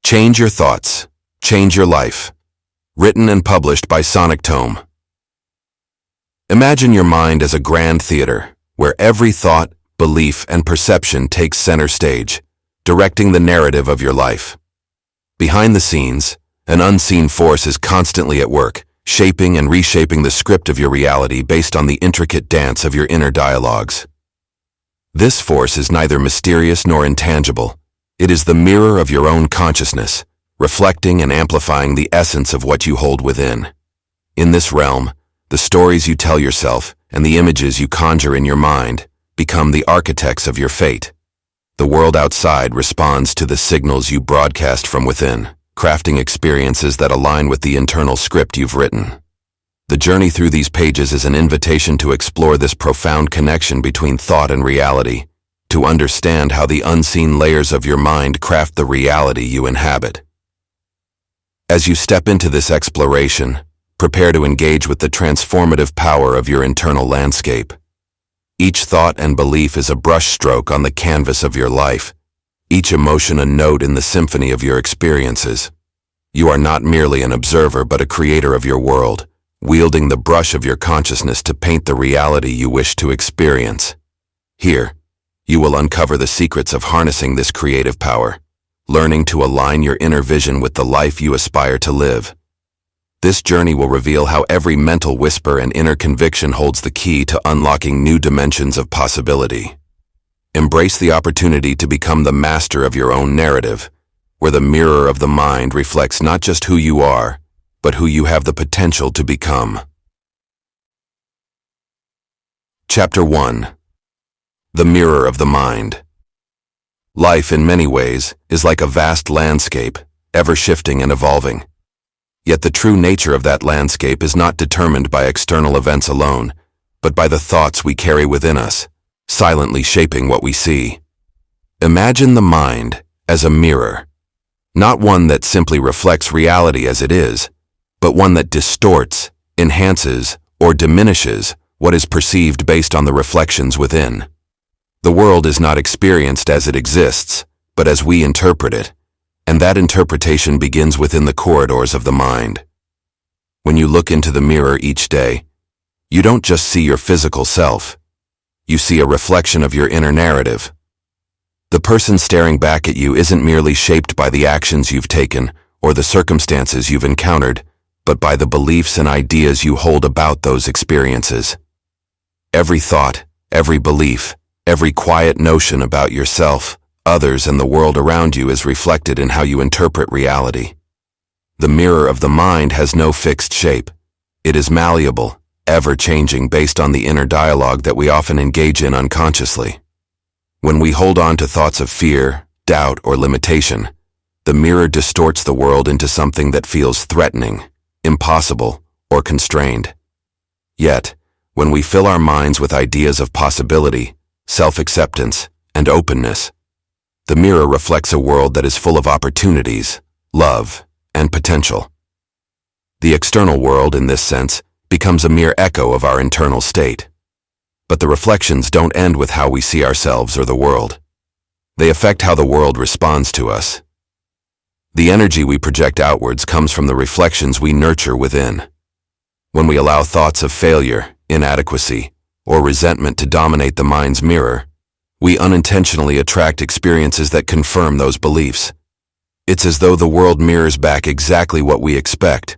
Change Your Thoughts, Change Your Life. Written and published by Sonic Tome. Imagine your mind as a grand theater, where every thought, belief, and perception takes center stage, directing the narrative of your life. Behind the scenes, an unseen force is constantly at work, shaping and reshaping the script of your reality based on the intricate dance of your inner dialogues. This force is neither mysterious nor intangible. It is the mirror of your own consciousness, reflecting and amplifying the essence of what you hold within. In this realm, the stories you tell yourself and the images you conjure in your mind become the architects of your fate. The world outside responds to the signals you broadcast from within, crafting experiences that align with the internal script you've written. The journey through these pages is an invitation to explore this profound connection between thought and reality, to understand how the unseen layers of your mind craft the reality you inhabit. As you step into this exploration, prepare to engage with the transformative power of your internal landscape. Each thought and belief is a brushstroke on the canvas of your life, each emotion a note in the symphony of your experiences. You are not merely an observer but a creator of your world, wielding the brush of your consciousness to paint the reality you wish to experience. Here, you will uncover the secrets of harnessing this creative power, learning to align your inner vision with the life you aspire to live. This journey will reveal how every mental whisper and inner conviction holds the key to unlocking new dimensions of possibility. Embrace the opportunity to become the master of your own narrative, where the mirror of the mind reflects not just who you are, but who you have the potential to become. Chapter 1. The Mirror of the Mind. Life, in many ways, is like a vast landscape, ever shifting and evolving. Yet the true nature of that landscape is not determined by external events alone, but by the thoughts we carry within us, silently shaping what we see. Imagine the mind as a mirror, not one that simply reflects reality as it is, but one that distorts, enhances, or diminishes what is perceived based on the reflections within. The world is not experienced as it exists, but as we interpret it, and that interpretation begins within the corridors of the mind. When you look into the mirror each day, you don't just see your physical self. You see a reflection of your inner narrative. The person staring back at you isn't merely shaped by the actions you've taken or the circumstances you've encountered, but by the beliefs and ideas you hold about those experiences. Every thought, every belief, every quiet notion about yourself, others, and the world around you is reflected in how you interpret reality. The mirror of the mind has no fixed shape. It is malleable, ever-changing based on the inner dialogue that we often engage in unconsciously. When we hold on to thoughts of fear, doubt, or limitation, the mirror distorts the world into something that feels threatening, impossible, or constrained. Yet, when we fill our minds with ideas of possibility, self-acceptance, and openness, the mirror reflects a world that is full of opportunities, love, and potential. The external world, in this sense, becomes a mere echo of our internal state. But the reflections don't end with how we see ourselves or the world. They affect how the world responds to us. The energy we project outwards comes from the reflections we nurture within. When we allow thoughts of failure, inadequacy, or resentment to dominate the mind's mirror, we unintentionally attract experiences that confirm those beliefs. It's as though the world mirrors back exactly what we expect.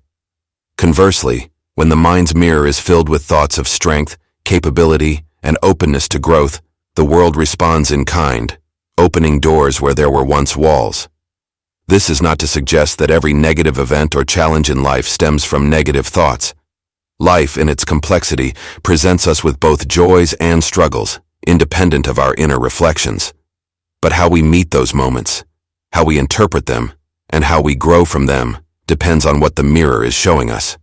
Conversely, when the mind's mirror is filled with thoughts of strength, capability, and openness to growth, the world responds in kind, opening doors where there were once walls. This is not to suggest that every negative event or challenge in life stems from negative thoughts. Life, in its complexity, presents us with both joys and struggles, independent of our inner reflections. But how we meet those moments, how we interpret them, and how we grow from them depends on what the mirror is showing us.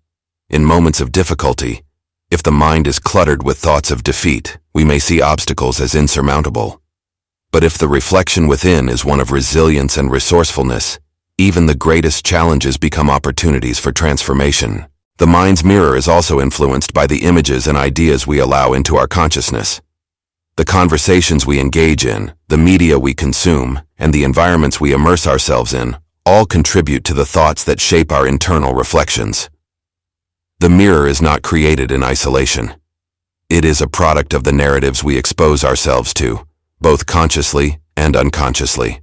In moments of difficulty, if the mind is cluttered with thoughts of defeat, we may see obstacles as insurmountable. But if the reflection within is one of resilience and resourcefulness, even the greatest challenges become opportunities for transformation. The mind's mirror is also influenced by the images and ideas we allow into our consciousness. The conversations we engage in, the media we consume, and the environments we immerse ourselves in all contribute to the thoughts that shape our internal reflections. The mirror is not created in isolation. It is a product of the narratives we expose ourselves to, both consciously and unconsciously.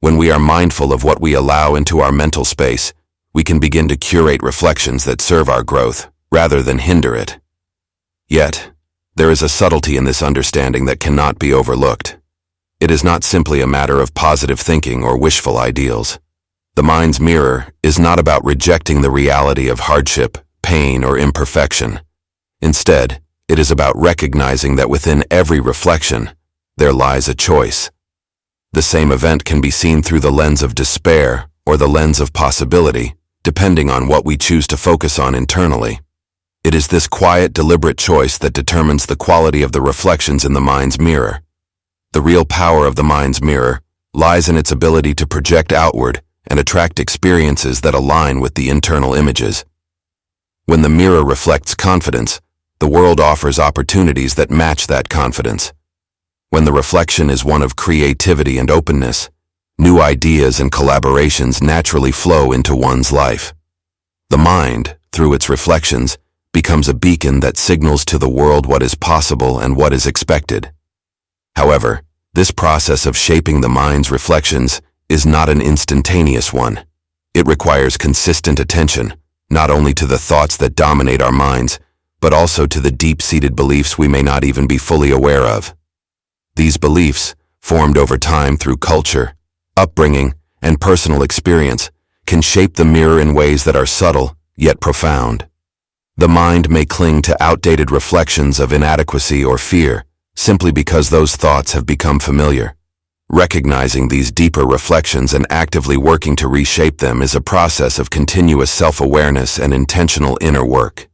When we are mindful of what we allow into our mental space, we can begin to curate reflections that serve our growth, rather than hinder it. Yet, there is a subtlety in this understanding that cannot be overlooked. It is not simply a matter of positive thinking or wishful ideals. The mind's mirror is not about rejecting the reality of hardship, pain, or imperfection. Instead, it is about recognizing that within every reflection, there lies a choice. The same event can be seen through the lens of despair or the lens of possibility, depending on what we choose to focus on internally. It is this quiet, deliberate choice that determines the quality of the reflections in the mind's mirror. The real power of the mind's mirror lies in its ability to project outward and attract experiences that align with the internal images. When the mirror reflects confidence, the world offers opportunities that match that confidence. When the reflection is one of creativity and openness, new ideas and collaborations naturally flow into one's life. The mind, through its reflections, becomes a beacon that signals to the world what is possible and what is expected. However, this process of shaping the mind's reflections is not an instantaneous one. It requires consistent attention, not only to the thoughts that dominate our minds, but also to the deep-seated beliefs we may not even be fully aware of. These beliefs, formed over time through culture, upbringing, and personal experience, can shape the mirror in ways that are subtle, yet profound. The mind may cling to outdated reflections of inadequacy or fear, simply because those thoughts have become familiar. Recognizing these deeper reflections and actively working to reshape them is a process of continuous self-awareness and intentional inner work.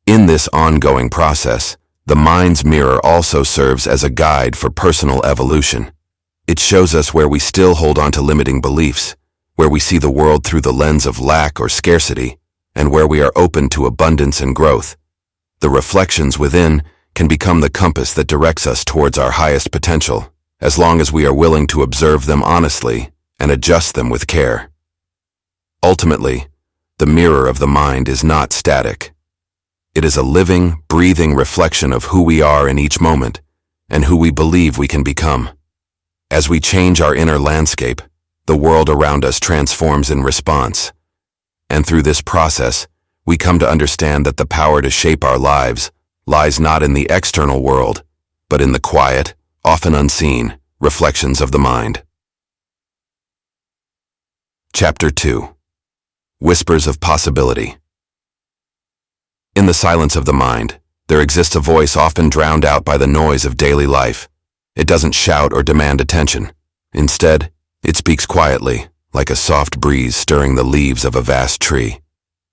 In this ongoing process, the mind's mirror also serves as a guide for personal evolution. It shows us where we still hold on to limiting beliefs, where we see the world through the lens of lack or scarcity, and where we are open to abundance and growth. The reflections within can become the compass that directs us towards our highest potential, as long as we are willing to observe them honestly and adjust them with care. Ultimately, the mirror of the mind is not static. It is a living, breathing reflection of who we are in each moment and who we believe we can become. As we change our inner landscape, the world around us transforms in response. And through this process, we come to understand that the power to shape our lives lies not in the external world, but in the quiet, often unseen, reflections of the mind. Chapter 2. Whispers of Possibility. In the silence of the mind, there exists a voice often drowned out by the noise of daily life. It doesn't shout or demand attention. Instead, it speaks quietly, like a soft breeze stirring the leaves of a vast tree.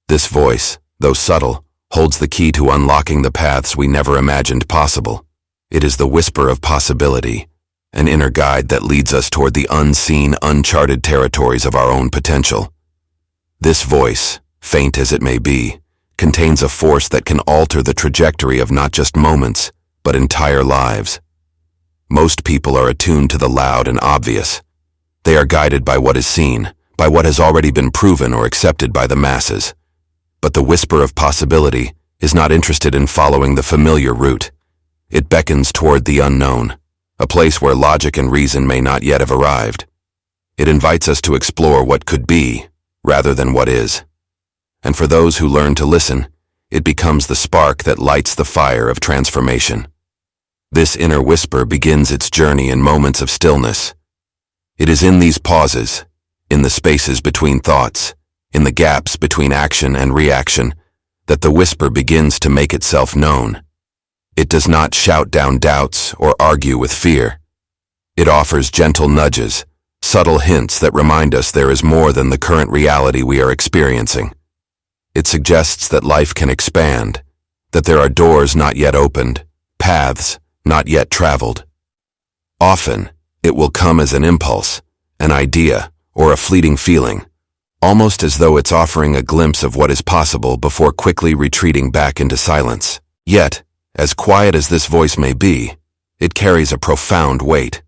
This voice, though subtle, holds the key to unlocking the paths we never imagined possible. It is the whisper of possibility, an inner guide that leads us toward the unseen, uncharted territories of our own potential. This voice, faint as it may be, contains a force that can alter the trajectory of not just moments, but entire lives. Most people are attuned to the loud and obvious. They are guided by what is seen, by what has already been proven or accepted by the masses. But the whisper of possibility is not interested in following the familiar route. It beckons toward the unknown, a place where logic and reason may not yet have arrived. It invites us to explore what could be, rather than what is. And for those who learn to listen, it becomes the spark that lights the fire of transformation. This inner whisper begins its journey in moments of stillness. It is in these pauses, in the spaces between thoughts, in the gaps between action and reaction, that the whisper begins to make itself known. It does not shout down doubts or argue with fear. It offers gentle nudges, subtle hints that remind us there is more than the current reality we are experiencing. It suggests that life can expand, that there are doors not yet opened, paths not yet traveled. Often, it will come as an impulse, an idea, or a fleeting feeling, almost as though it's offering a glimpse of what is possible before quickly retreating back into silence. Yet, as quiet as this voice may be, it carries a profound weight.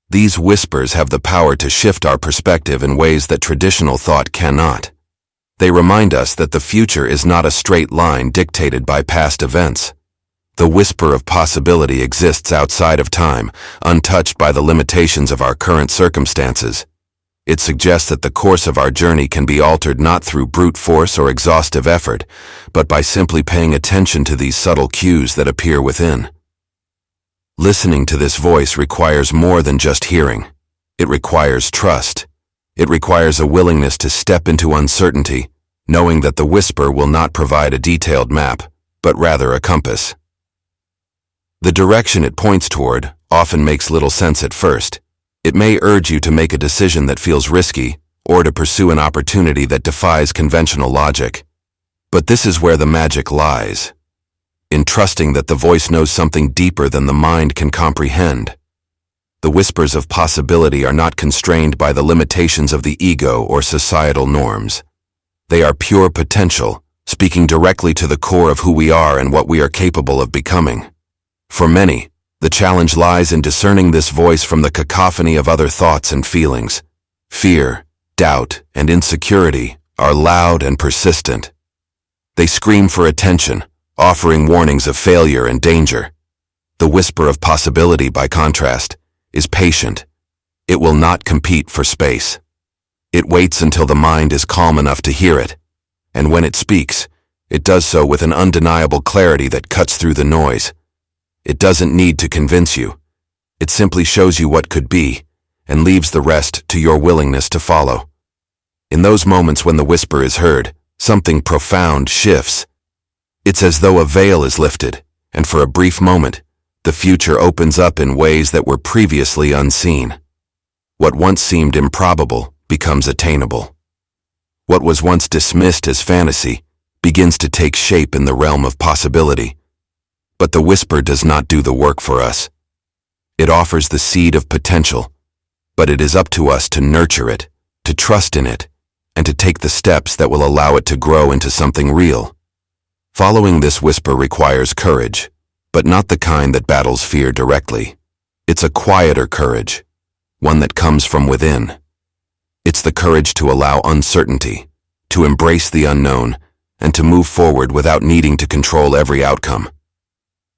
These whispers have the power to shift our perspective in ways that traditional thought cannot. They remind us that the future is not a straight line dictated by past events. The whisper of possibility exists outside of time, untouched by the limitations of our current circumstances. It suggests that the course of our journey can be altered not through brute force or exhaustive effort, but by simply paying attention to these subtle cues that appear within. Listening to this voice requires more than just hearing. It requires trust. It requires a willingness to step into uncertainty, knowing that the whisper will not provide a detailed map, but rather a compass. The direction it points toward often makes little sense at first. It may urge you to make a decision that feels risky, or to pursue an opportunity that defies conventional logic. But this is where the magic lies, in trusting that the voice knows something deeper than the mind can comprehend. The whispers of possibility are not constrained by the limitations of the ego or societal norms. They are pure potential, speaking directly to the core of who we are and what we are capable of becoming. For many, the challenge lies in discerning this voice from the cacophony of other thoughts and feelings. Fear, doubt, and insecurity are loud and persistent. They scream for attention, offering warnings of failure and danger. The whisper of possibility, by contrast, is patient. It will not compete for space. It waits until the mind is calm enough to hear it, and when it speaks, it does so with an undeniable clarity that cuts through the noise. It doesn't need to convince you. It simply shows you what could be, and leaves the rest to your willingness to follow. In those moments when the whisper is heard, something profound shifts. It's as though a veil is lifted, and for a brief moment, the future opens up in ways that were previously unseen. What once seemed improbable becomes attainable. What was once dismissed as fantasy begins to take shape in the realm of possibility. But the whisper does not do the work for us. It offers the seed of potential, but it is up to us to nurture it, to trust in it, and to take the steps that will allow it to grow into something real. Following this whisper requires courage, but not the kind that battles fear directly. It's a quieter courage, one that comes from within. It's the courage to allow uncertainty, to embrace the unknown, and to move forward without needing to control every outcome.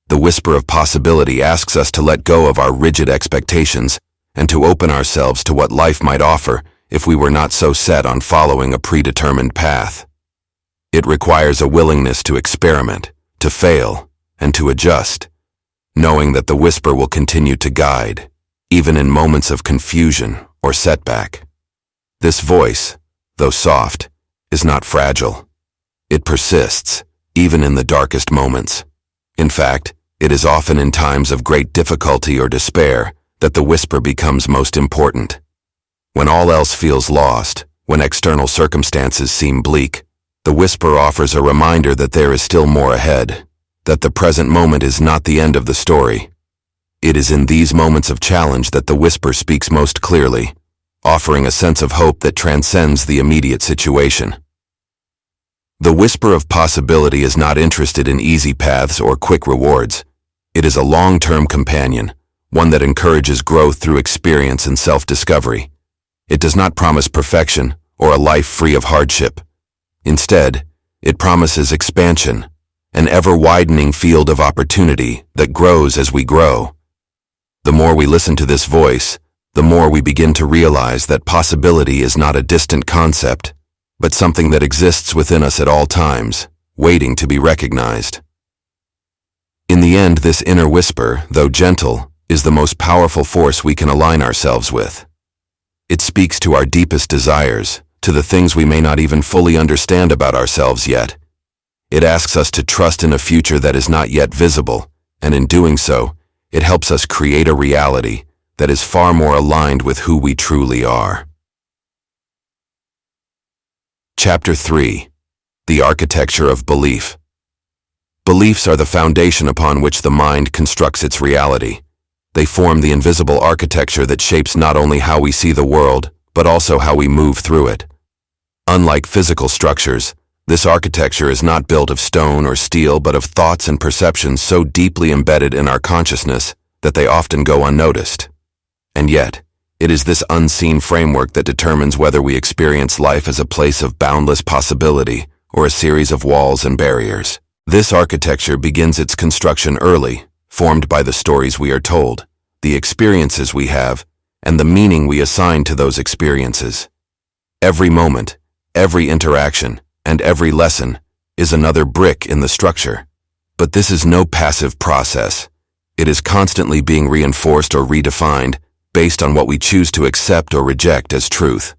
The whisper of possibility asks us to let go of our rigid expectations and to open ourselves to what life might offer if we were not so set on following a predetermined path. It requires a willingness to experiment, to fail, and to adjust, knowing that the whisper will continue to guide, even in moments of confusion or setback. This voice, though soft, is not fragile. It persists, even in the darkest moments. In fact, it is often in times of great difficulty or despair that the whisper becomes most important. When all else feels lost, when external circumstances seem bleak, the whisper offers a reminder that there is still more ahead, that the present moment is not the end of the story. It is in these moments of challenge that the whisper speaks most clearly, offering a sense of hope that transcends the immediate situation. The whisper of possibility is not interested in easy paths or quick rewards. It is a long-term companion, one that encourages growth through experience and self-discovery. It does not promise perfection or a life free of hardship. Instead, it promises expansion, an ever-widening field of opportunity that grows as we grow. The more we listen to this voice, the more we begin to realize that possibility is not a distant concept, but something that exists within us at all times, waiting to be recognized. In the end, this inner whisper, though gentle, is the most powerful force we can align ourselves with. It speaks to our deepest desires, to the things we may not even fully understand about ourselves yet. It asks us to trust in a future that is not yet visible, and in doing so, it helps us create a reality that is far more aligned with who we truly are. Chapter 3. The Architecture of Belief. Beliefs are the foundation upon which the mind constructs its reality. They form the invisible architecture that shapes not only how we see the world, but also how we move through it. Unlike physical structures, this architecture is not built of stone or steel but of thoughts and perceptions so deeply embedded in our consciousness that they often go unnoticed. And yet, it is this unseen framework that determines whether we experience life as a place of boundless possibility or a series of walls and barriers. This architecture begins its construction early, formed by the stories we are told, the experiences we have, and the meaning we assign to those experiences. Every moment, every interaction, and every lesson is another brick in the structure. But this is no passive process. It is constantly being reinforced or redefined based on what we choose to accept or reject as truth.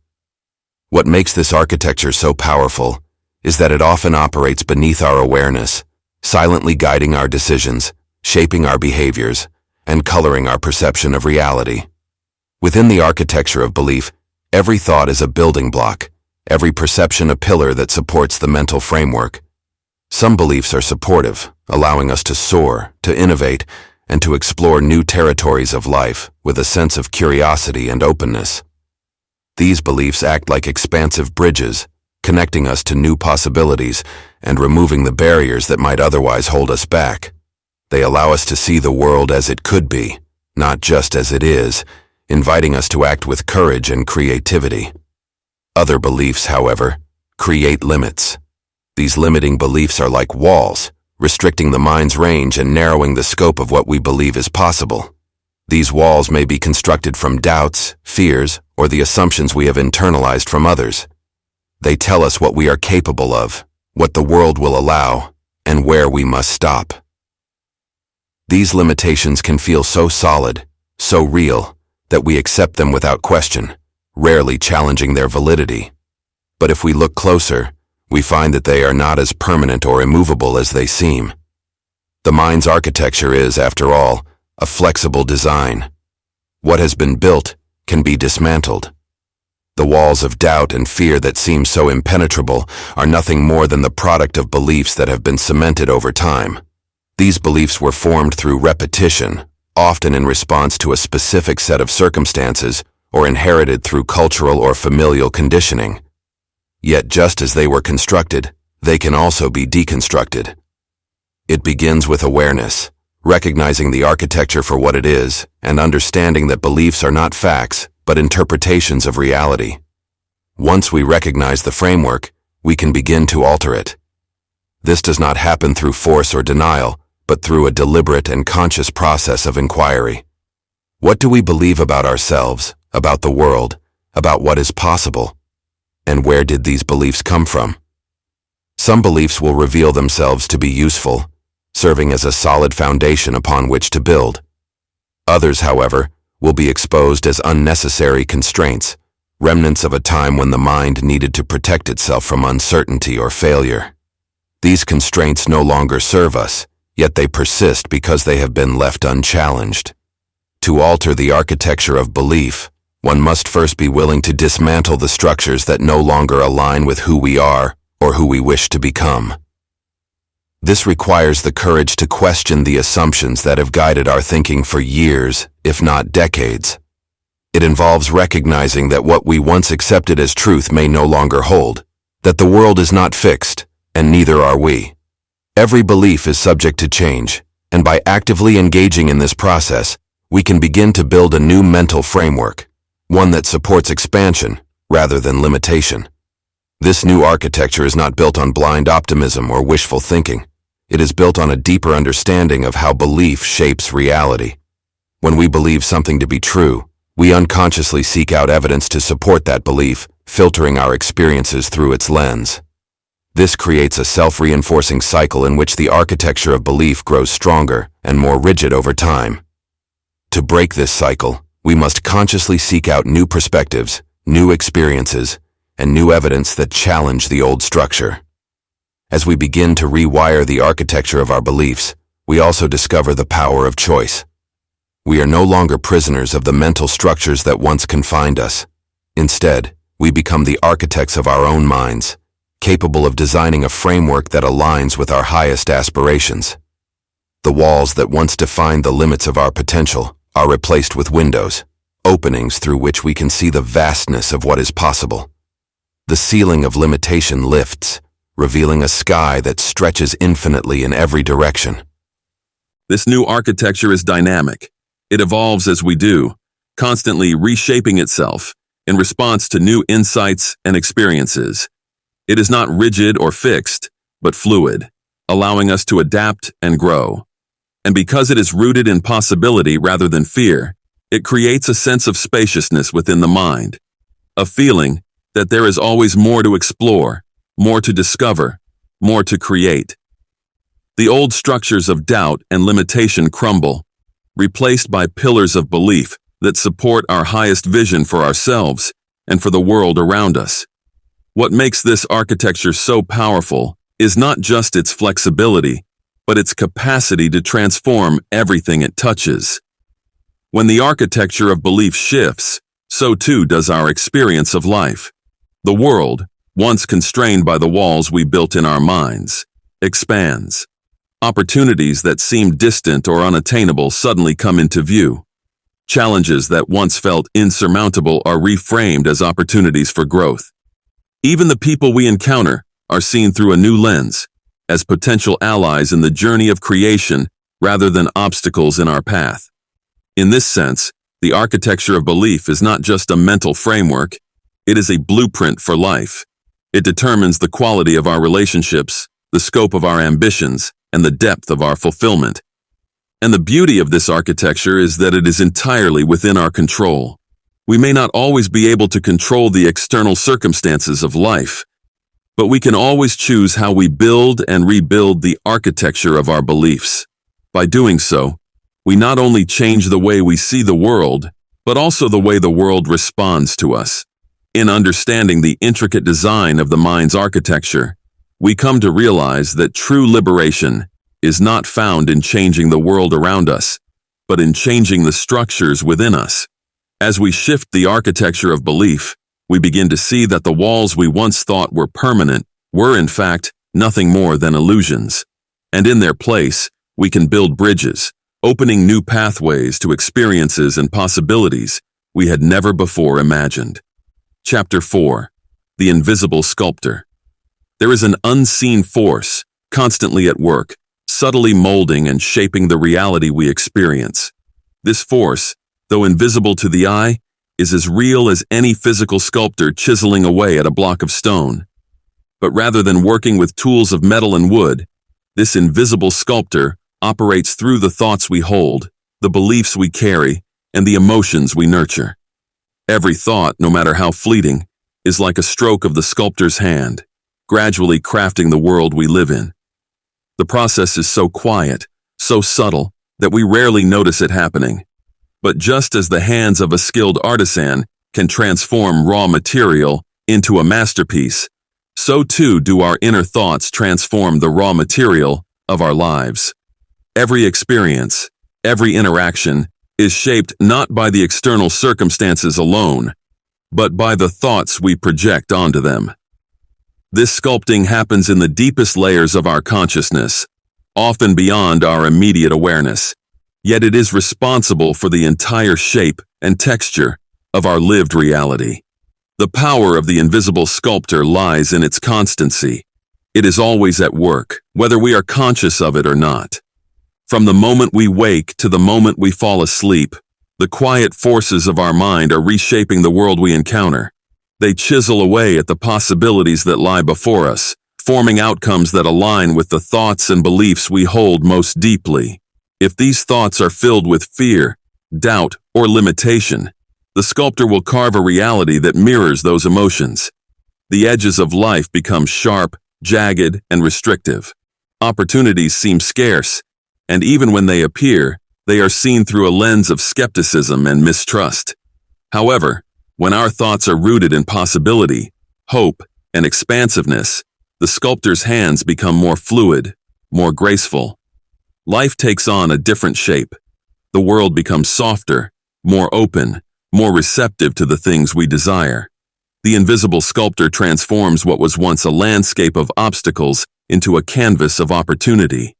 What makes this architecture so powerful is that it often operates beneath our awareness, silently guiding our decisions, shaping our behaviors, and coloring our perception of reality. Within the architecture of belief, every thought is a building block, every perception a pillar that supports the mental framework. Some beliefs are supportive, allowing us to soar, to innovate, and to explore new territories of life with a sense of curiosity and openness. These beliefs act like expansive bridges, connecting us to new possibilities and removing the barriers that might otherwise hold us back. They allow us to see the world as it could be, not just as it is, inviting us to act with courage and creativity. Other beliefs, however, create limits. These limiting beliefs are like walls, restricting the mind's range and narrowing the scope of what we believe is possible. These walls may be constructed from doubts, fears, or the assumptions we have internalized from others. They tell us what we are capable of, what the world will allow, and where we must stop. These limitations can feel so solid, so real, that we accept them without question, rarely challenging their validity. But if we look closer, we find that they are not as permanent or immovable as they seem. The mind's architecture is, after all, a flexible design. What has been built can be dismantled. The walls of doubt and fear that seem so impenetrable are nothing more than the product of beliefs that have been cemented over time. These beliefs were formed through repetition, often in response to a specific set of circumstances or inherited through cultural or familial conditioning. Yet just as they were constructed, they can also be deconstructed. It begins with awareness, recognizing the architecture for what it is, and understanding that beliefs are not facts, but interpretations of reality. Once we recognize the framework, we can begin to alter it. This does not happen through force or denial, but through a deliberate and conscious process of inquiry. What do we believe about ourselves, about the world, about what is possible? And where did these beliefs come from? Some beliefs will reveal themselves to be useful, serving as a solid foundation upon which to build. Others, however, will be exposed as unnecessary constraints, remnants of a time when the mind needed to protect itself from uncertainty or failure. These constraints no longer serve us, yet they persist because they have been left unchallenged. To alter the architecture of belief, one must first be willing to dismantle the structures that no longer align with who we are or who we wish to become. This requires the courage to question the assumptions that have guided our thinking for years, if not decades. It involves recognizing that what we once accepted as truth may no longer hold, that the world is not fixed, and neither are we. Every belief is subject to change, and by actively engaging in this process, we can begin to build a new mental framework, one that supports expansion rather than limitation. This new architecture is not built on blind optimism or wishful thinking. It is built on a deeper understanding of how belief shapes reality. When we believe something to be true, we unconsciously seek out evidence to support that belief, filtering our experiences through its lens. This creates a self-reinforcing cycle in which the architecture of belief grows stronger and more rigid over time. To break this cycle, we must consciously seek out new perspectives, new experiences, and new evidence that challenge the old structure. As we begin to rewire the architecture of our beliefs, we also discover the power of choice. We are no longer prisoners of the mental structures that once confined us. Instead, we become the architects of our own minds, capable of designing a framework that aligns with our highest aspirations. The walls that once defined the limits of our potential are replaced with windows, openings through which we can see the vastness of what is possible. The ceiling of limitation lifts, revealing a sky that stretches infinitely in every direction. This new architecture is dynamic. It evolves as we do, constantly reshaping itself in response to new insights and experiences. It is not rigid or fixed, but fluid, allowing us to adapt and grow. And because it is rooted in possibility rather than fear, it creates a sense of spaciousness within the mind, a feeling that there is always more to explore, more to discover, more to create. The old structures of doubt and limitation crumble, replaced by pillars of belief that support our highest vision for ourselves and for the world around us. What makes this architecture so powerful is not just its flexibility, but its capacity to transform everything it touches. When the architecture of belief shifts, so too does our experience of life. The world, once constrained by the walls we built in our minds, expands. Opportunities that seemed distant or unattainable suddenly come into view. Challenges that once felt insurmountable are reframed as opportunities for growth. Even the people we encounter are seen through a new lens, as potential allies in the journey of creation rather than obstacles in our path. In this sense, the architecture of belief is not just a mental framework, it is a blueprint for life. It determines the quality of our relationships, the scope of our ambitions, and the depth of our fulfillment. And the beauty of this architecture is that it is entirely within our control. We may not always be able to control the external circumstances of life, but we can always choose how we build and rebuild the architecture of our beliefs. By doing so, we not only change the way we see the world, but also the way the world responds to us. In understanding the intricate design of the mind's architecture, we come to realize that true liberation is not found in changing the world around us, but in changing the structures within us. As we shift the architecture of belief, we begin to see that the walls we once thought were permanent were in fact nothing more than illusions. And in their place, we can build bridges, opening new pathways to experiences and possibilities we had never before imagined. Chapter 4. The Invisible Sculptor. There is an unseen force, constantly at work, subtly molding and shaping the reality we experience. This force, though invisible to the eye, is as real as any physical sculptor chiseling away at a block of stone. But rather than working with tools of metal and wood, this invisible sculptor operates through the thoughts we hold, the beliefs we carry, and the emotions we nurture. Every thought, no matter how fleeting, is like a stroke of the sculptor's hand, gradually crafting the world we live in. The process is so quiet, so subtle, that we rarely notice it happening. But just as the hands of a skilled artisan can transform raw material into a masterpiece, so too do our inner thoughts transform the raw material of our lives. Every experience, every interaction is shaped not by the external circumstances alone, but by the thoughts we project onto them. This sculpting happens in the deepest layers of our consciousness, often beyond our immediate awareness. Yet it is responsible for the entire shape and texture of our lived reality. The power of the invisible sculptor lies in its constancy. It is always at work, whether we are conscious of it or not. From the moment we wake to the moment we fall asleep, the quiet forces of our mind are reshaping the world we encounter. They chisel away at the possibilities that lie before us, forming outcomes that align with the thoughts and beliefs we hold most deeply. If these thoughts are filled with fear, doubt, or limitation, the sculptor will carve a reality that mirrors those emotions. The edges of life become sharp, jagged, and restrictive. Opportunities seem scarce, and even when they appear, they are seen through a lens of skepticism and mistrust. However, when our thoughts are rooted in possibility, hope, and expansiveness, the sculptor's hands become more fluid, more graceful. Life takes on a different shape. The world becomes softer, more open, more receptive to the things we desire. The invisible sculptor transforms what was once a landscape of obstacles into a canvas of opportunity.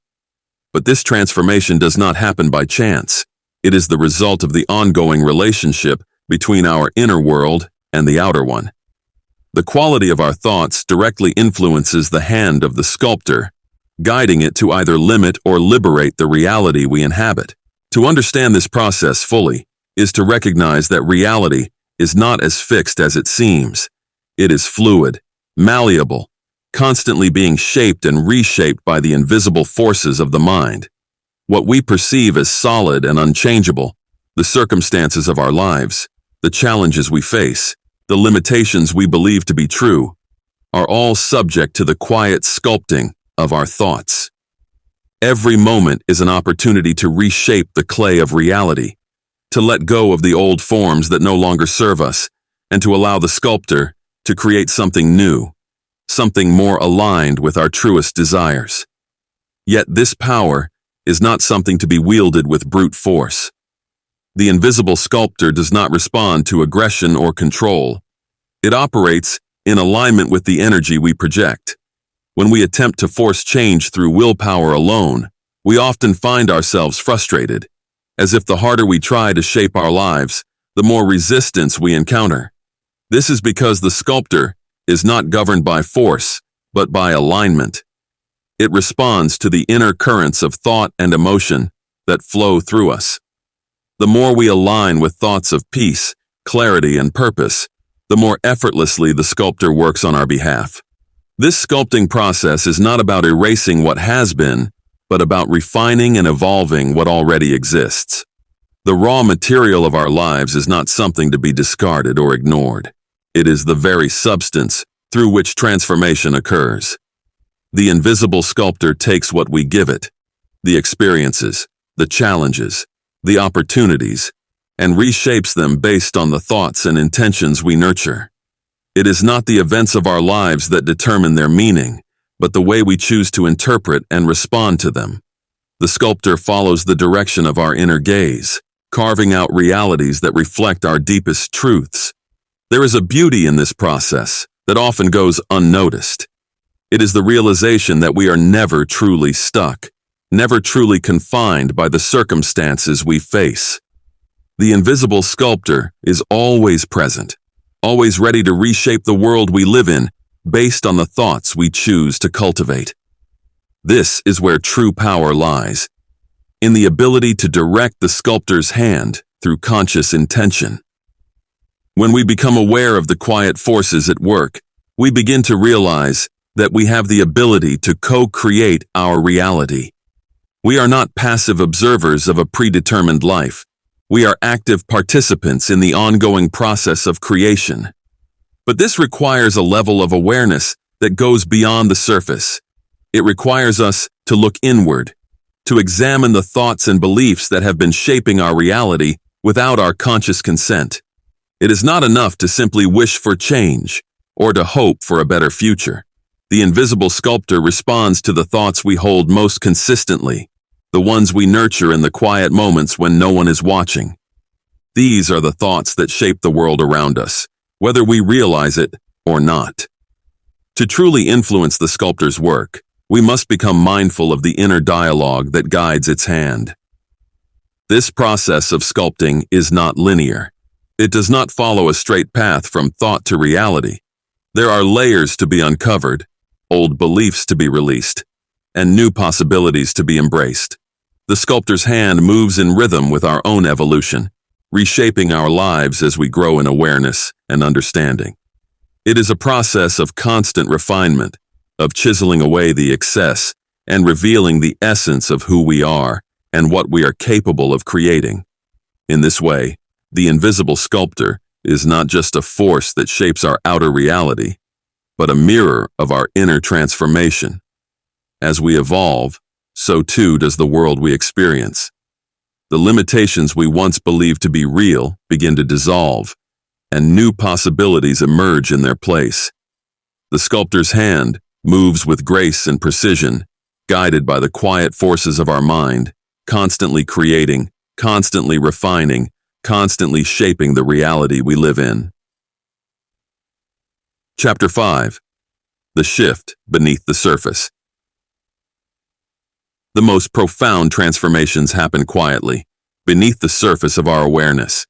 But this transformation does not happen by chance. It is the result of the ongoing relationship between our inner world and the outer one. The quality of our thoughts directly influences the hand of the sculptor, guiding it to either limit or liberate the reality we inhabit. To understand this process fully, is to recognize that reality is not as fixed as it seems. It is fluid, malleable, constantly being shaped and reshaped by the invisible forces of the mind. What we perceive as solid and unchangeable, the circumstances of our lives, the challenges we face, the limitations we believe to be true, are all subject to the quiet sculpting of our thoughts. Every moment is an opportunity to reshape the clay of reality, to let go of the old forms that no longer serve us, and to allow the sculptor to create something new, something more aligned with our truest desires. Yet this power is not something to be wielded with brute force. The invisible sculptor does not respond to aggression or control. It operates in alignment with the energy we project. When we attempt to force change through willpower alone, we often find ourselves frustrated, as if the harder we try to shape our lives, the more resistance we encounter. This is because the sculptor is not governed by force, but by alignment. It responds to the inner currents of thought and emotion that flow through us. The more we align with thoughts of peace, clarity, and purpose, the more effortlessly the sculptor works on our behalf. This sculpting process is not about erasing what has been, but about refining and evolving what already exists. The raw material of our lives is not something to be discarded or ignored. It is the very substance through which transformation occurs. The invisible sculptor takes what we give it, the experiences, the challenges, the opportunities, and reshapes them based on the thoughts and intentions we nurture. It is not the events of our lives that determine their meaning, but the way we choose to interpret and respond to them. The sculptor follows the direction of our inner gaze, carving out realities that reflect our deepest truths. There is a beauty in this process that often goes unnoticed. It is the realization that we are never truly stuck, never truly confined by the circumstances we face. The invisible sculptor is always present, always ready to reshape the world we live in based on the thoughts we choose to cultivate. This is where true power lies, in the ability to direct the sculptor's hand through conscious intention. When we become aware of the quiet forces at work, we begin to realize that we have the ability to co-create our reality. We are not passive observers of a predetermined life. We are active participants in the ongoing process of creation. But this requires a level of awareness that goes beyond the surface. It requires us to look inward, to examine the thoughts and beliefs that have been shaping our reality without our conscious consent. It is not enough to simply wish for change or to hope for a better future. The invisible sculptor responds to the thoughts we hold most consistently, the ones we nurture in the quiet moments when no one is watching. These are the thoughts that shape the world around us, whether we realize it or not. To truly influence the sculptor's work, we must become mindful of the inner dialogue that guides its hand. This process of sculpting is not linear. It does not follow a straight path from thought to reality. There are layers to be uncovered, old beliefs to be released, and new possibilities to be embraced. The sculptor's hand moves in rhythm with our own evolution, reshaping our lives as we grow in awareness and understanding. It is a process of constant refinement, of chiseling away the excess and revealing the essence of who we are and what we are capable of creating. In this way, the invisible sculptor is not just a force that shapes our outer reality, but a mirror of our inner transformation. As we evolve, so too does the world we experience. The limitations we once believed to be real begin to dissolve, and new possibilities emerge in their place. The sculptor's hand moves with grace and precision, guided by the quiet forces of our mind, constantly creating, constantly refining, constantly shaping the reality we live in. Chapter 5. The Shift Beneath the Surface. The most profound transformations happen quietly, beneath the surface of our awareness.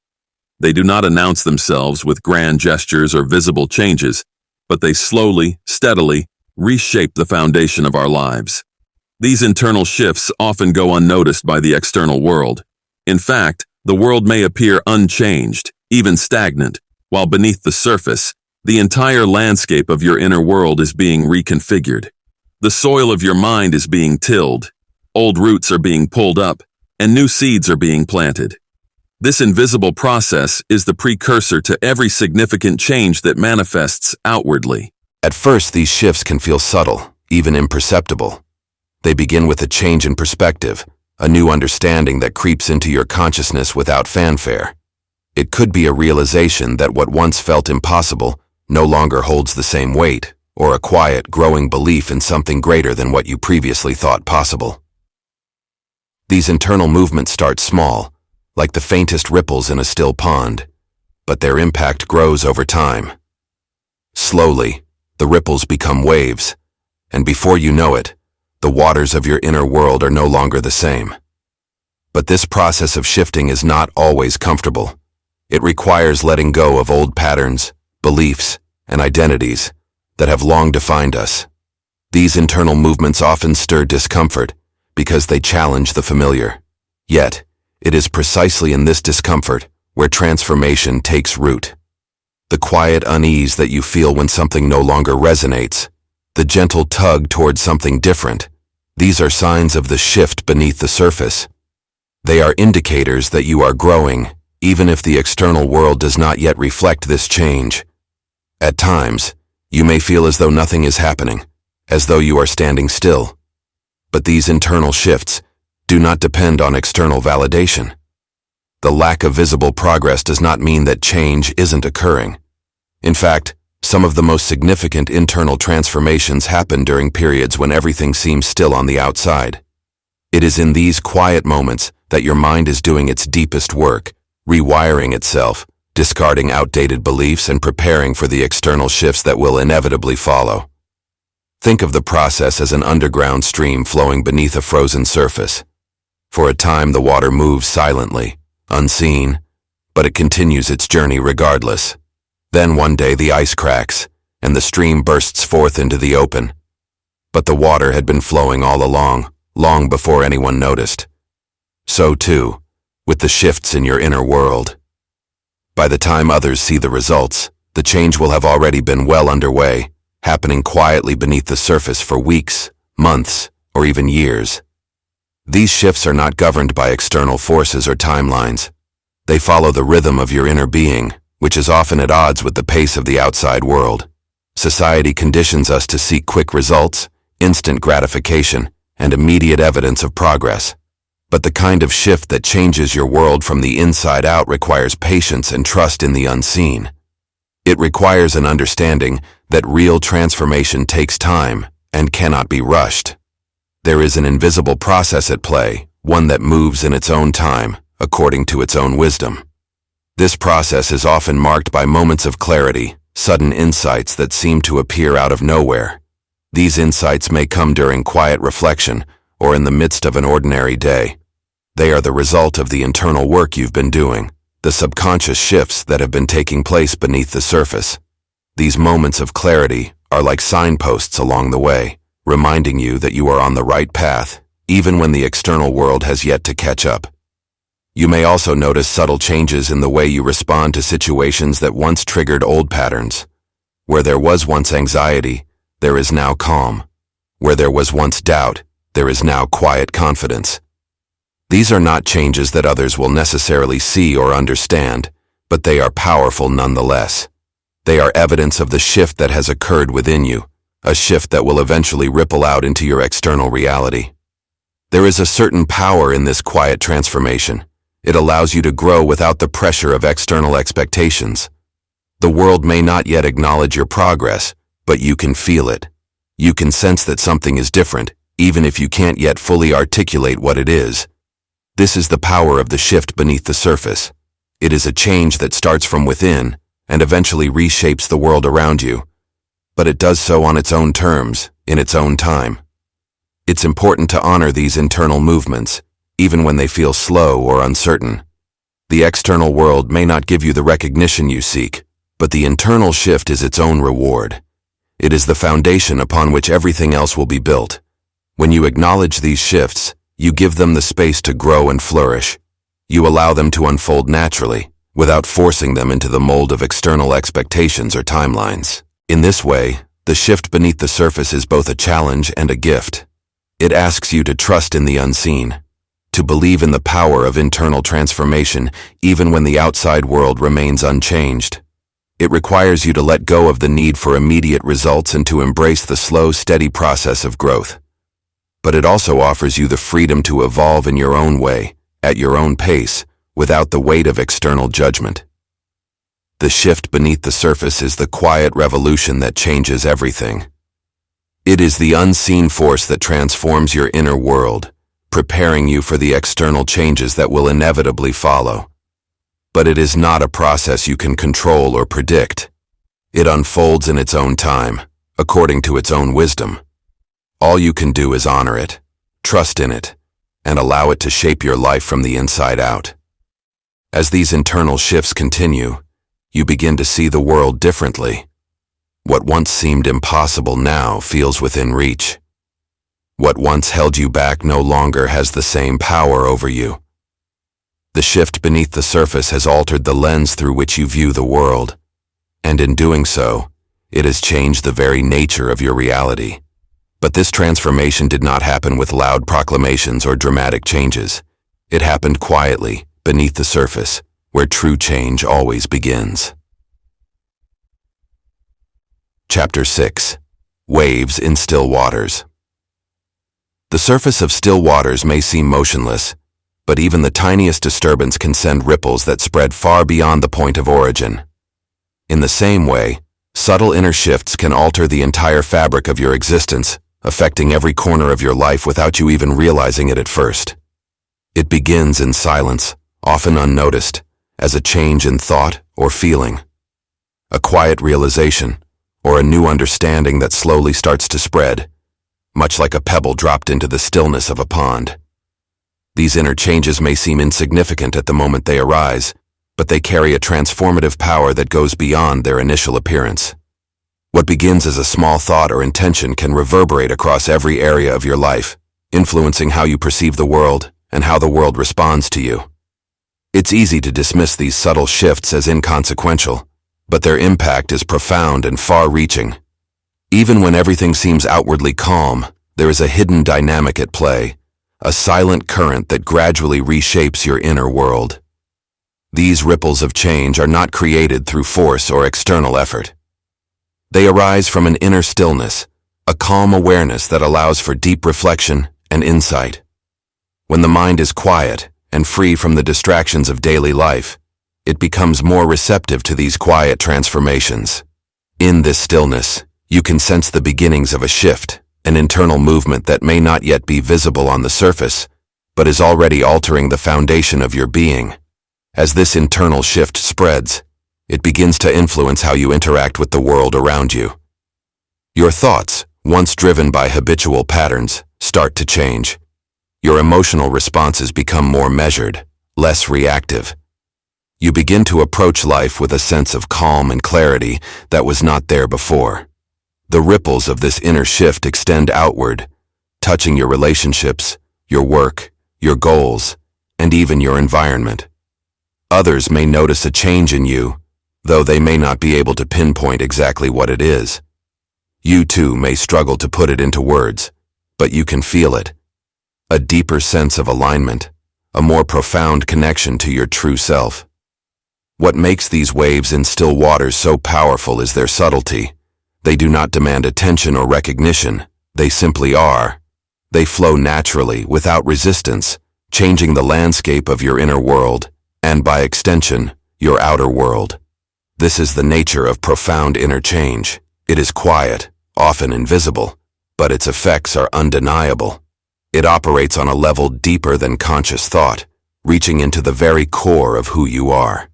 They do not announce themselves with grand gestures or visible changes, but they slowly, steadily reshape the foundation of our lives. These internal shifts often go unnoticed by the external world. In fact, The world may appear unchanged, even stagnant, while beneath the surface, the entire landscape of your inner world is being reconfigured. The soil of your mind is being tilled, old roots are being pulled up, and new seeds are being planted. This invisible process is the precursor to every significant change that manifests outwardly. At first, these shifts can feel subtle, even imperceptible. They begin with a change in perspective, a new understanding that creeps into your consciousness without fanfare. It could be a realization that what once felt impossible no longer holds the same weight, or a quiet, growing belief in something greater than what you previously thought possible. These internal movements start small, like the faintest ripples in a still pond, but their impact grows over time. Slowly, the ripples become waves, and before you know it, the waters of your inner world are no longer the same. But this process of shifting is not always comfortable. It requires letting go of old patterns, beliefs, and identities that have long defined us. These internal movements often stir discomfort because they challenge the familiar. Yet, it is precisely in this discomfort where transformation takes root. The quiet unease that you feel when something no longer resonates, the gentle tug towards something different, these are signs of the shift beneath the surface. They are indicators that you are growing, even if the external world does not yet reflect this change. At times, you may feel as though nothing is happening, as though you are standing still. But these internal shifts do not depend on external validation. The lack of visible progress does not mean that change isn't occurring. In fact, some of the most significant internal transformations happen during periods when everything seems still on the outside. It is in these quiet moments that your mind is doing its deepest work, rewiring itself, discarding outdated beliefs and preparing for the external shifts that will inevitably follow. Think of the process as an underground stream flowing beneath a frozen surface. For a time, the water moves silently, unseen, but it continues its journey regardless. Then one day the ice cracks, and the stream bursts forth into the open. But the water had been flowing all along, long before anyone noticed. So too, with the shifts in your inner world. By the time others see the results, the change will have already been well underway, happening quietly beneath the surface for weeks, months, or even years. These shifts are not governed by external forces or timelines. They follow the rhythm of your inner being, which is often at odds with the pace of the outside world. Society conditions us to seek quick results, instant gratification, and immediate evidence of progress. But the kind of shift that changes your world from the inside out requires patience and trust in the unseen. It requires an understanding that real transformation takes time and cannot be rushed. There is an invisible process at play, one that moves in its own time, according to its own wisdom. This process is often marked by moments of clarity, sudden insights that seem to appear out of nowhere. These insights may come during quiet reflection or in the midst of an ordinary day. They are the result of the internal work you've been doing, the subconscious shifts that have been taking place beneath the surface. These moments of clarity are like signposts along the way, reminding you that you are on the right path, even when the external world has yet to catch up. You may also notice subtle changes in the way you respond to situations that once triggered old patterns. Where there was once anxiety, there is now calm. Where there was once doubt, there is now quiet confidence. These are not changes that others will necessarily see or understand, but they are powerful nonetheless. They are evidence of the shift that has occurred within you, a shift that will eventually ripple out into your external reality. There is a certain power in this quiet transformation. It allows you to grow without the pressure of external expectations. The world may not yet acknowledge your progress, but you can feel it. You can sense that something is different, even if you can't yet fully articulate what it is. This is the power of the shift beneath the surface. It is a change that starts from within and eventually reshapes the world around you. But it does so on its own terms, in its own time. It's important to honor these internal movements, even when they feel slow or uncertain. The external world may not give you the recognition you seek, but the internal shift is its own reward. It is the foundation upon which everything else will be built. When you acknowledge these shifts, you give them the space to grow and flourish. You allow them to unfold naturally, without forcing them into the mold of external expectations or timelines. In this way, the shift beneath the surface is both a challenge and a gift. It asks you to trust in the unseen, to believe in the power of internal transformation even when the outside world remains unchanged. It requires you to let go of the need for immediate results and to embrace the slow, steady process of growth. But it also offers you the freedom to evolve in your own way, at your own pace, without the weight of external judgment. The shift beneath the surface is the quiet revolution that changes everything. It is the unseen force that transforms your inner world, preparing you for the external changes that will inevitably follow. But it is not a process you can control or predict. It unfolds in its own time, according to its own wisdom. All you can do is honor it, trust in it, and allow it to shape your life from the inside out. As these internal shifts continue, you begin to see the world differently. What once seemed impossible now feels within reach. What once held you back no longer has the same power over you. The shift beneath the surface has altered the lens through which you view the world, and in doing so, it has changed the very nature of your reality. But this transformation did not happen with loud proclamations or dramatic changes. It happened quietly, beneath the surface, where true change always begins. Chapter 6. Waves in Still Waters. The surface of still waters may seem motionless, but even the tiniest disturbance can send ripples that spread far beyond the point of origin. In the same way, subtle inner shifts can alter the entire fabric of your existence, affecting every corner of your life without you even realizing it at first. It begins in silence, often unnoticed, as a change in thought or feeling. A quiet realization, or a new understanding that slowly starts to spread, much like a pebble dropped into the stillness of a pond. These inner changes may seem insignificant at the moment they arise, but they carry a transformative power that goes beyond their initial appearance. What begins as a small thought or intention can reverberate across every area of your life, influencing how you perceive the world and how the world responds to you. It's easy to dismiss these subtle shifts as inconsequential, but their impact is profound and far-reaching. Even when everything seems outwardly calm, there is a hidden dynamic at play, a silent current that gradually reshapes your inner world. These ripples of change are not created through force or external effort. They arise from an inner stillness, a calm awareness that allows for deep reflection and insight. When the mind is quiet and free from the distractions of daily life, it becomes more receptive to these quiet transformations. In this stillness, you can sense the beginnings of a shift, an internal movement that may not yet be visible on the surface, but is already altering the foundation of your being. As this internal shift spreads, it begins to influence how you interact with the world around you. Your thoughts, once driven by habitual patterns, start to change. Your emotional responses become more measured, less reactive. You begin to approach life with a sense of calm and clarity that was not there before. The ripples of this inner shift extend outward, touching your relationships, your work, your goals, and even your environment. Others may notice a change in you, though they may not be able to pinpoint exactly what it is. You too may struggle to put it into words, but you can feel it. A deeper sense of alignment, a more profound connection to your true self. What makes these waves in still waters so powerful is their subtlety. They do not demand attention or recognition, they simply are. They flow naturally, without resistance, changing the landscape of your inner world, and by extension, your outer world. This is the nature of profound inner change. It is quiet, often invisible, but its effects are undeniable. It operates on a level deeper than conscious thought, reaching into the very core of who you are.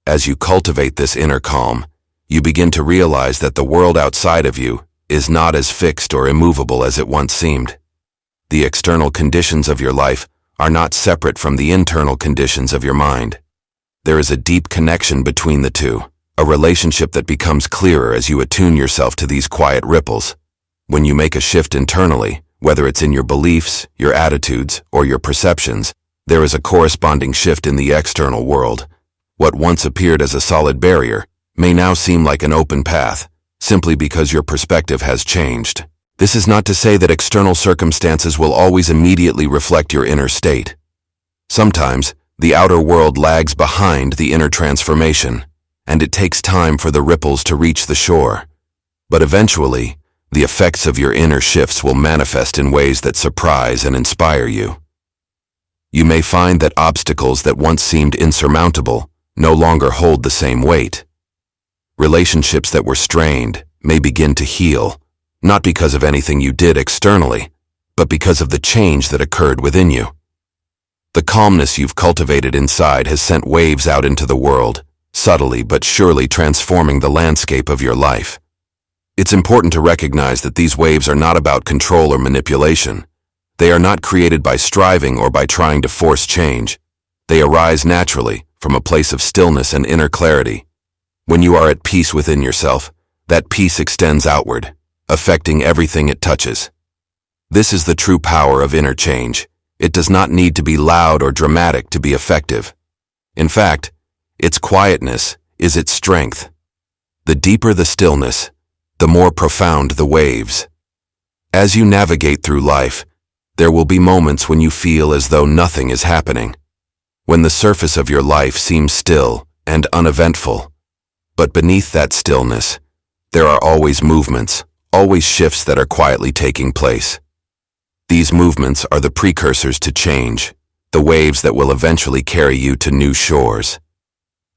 As you cultivate this inner calm, you begin to realize that the world outside of you is not as fixed or immovable as it once seemed. The external conditions of your life are not separate from the internal conditions of your mind. There is a deep connection between the two, a relationship that becomes clearer as you attune yourself to these quiet ripples. When you make a shift internally, whether it's in your beliefs, your attitudes, or your perceptions, There is a corresponding shift in the external world. What once appeared as a solid barrier may now seem like an open path, simply because your perspective has changed. This is not to say that external circumstances will always immediately reflect your inner state. Sometimes, the outer world lags behind the inner transformation, and it takes time for the ripples to reach the shore. But eventually, the effects of your inner shifts will manifest in ways that surprise and inspire you. You may find that obstacles that once seemed insurmountable no longer hold the same weight. Relationships that were strained may begin to heal, not because of anything you did externally, but because of the change that occurred within you. The calmness you've cultivated inside has sent waves out into the world, subtly but surely transforming the landscape of your life. It's important to recognize that these waves are not about control or manipulation. They are not created by striving or by trying to force change. They arise naturally from a place of stillness and inner clarity. When you are at peace within yourself, that peace extends outward, affecting everything it touches. This is the true power of inner change. It does not need to be loud or dramatic to be effective. In fact, its quietness is its strength. The deeper the stillness, the more profound the waves. As you navigate through life, there will be moments when you feel as though nothing is happening, when the surface of your life seems still and uneventful. But beneath that stillness, there are always movements, always shifts that are quietly taking place. These movements are the precursors to change, the waves that will eventually carry you to new shores.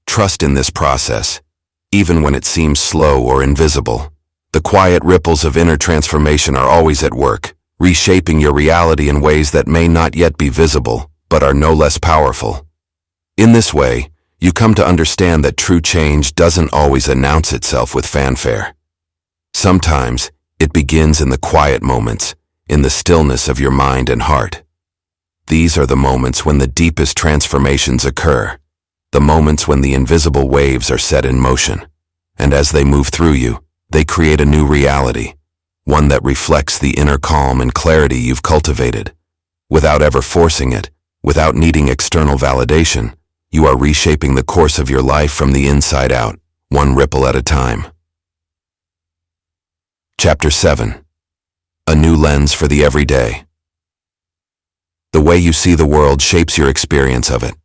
Trust in this process, even when it seems slow or invisible. The quiet ripples of inner transformation are always at work, reshaping your reality in ways that may not yet be visible, but are no less powerful. In this way, you come to understand that true change doesn't always announce itself with fanfare. Sometimes, it begins in the quiet moments, in the stillness of your mind and heart. These are the moments when the deepest transformations occur, the moments when the invisible waves are set in motion, and as they move through you, they create a new reality, one that reflects the inner calm and clarity you've cultivated. Without ever forcing it, without needing external validation, you are reshaping the course of your life from the inside out, one ripple at a time. Chapter 7. A New Lens for the Everyday. The way you see the world shapes your experience of it.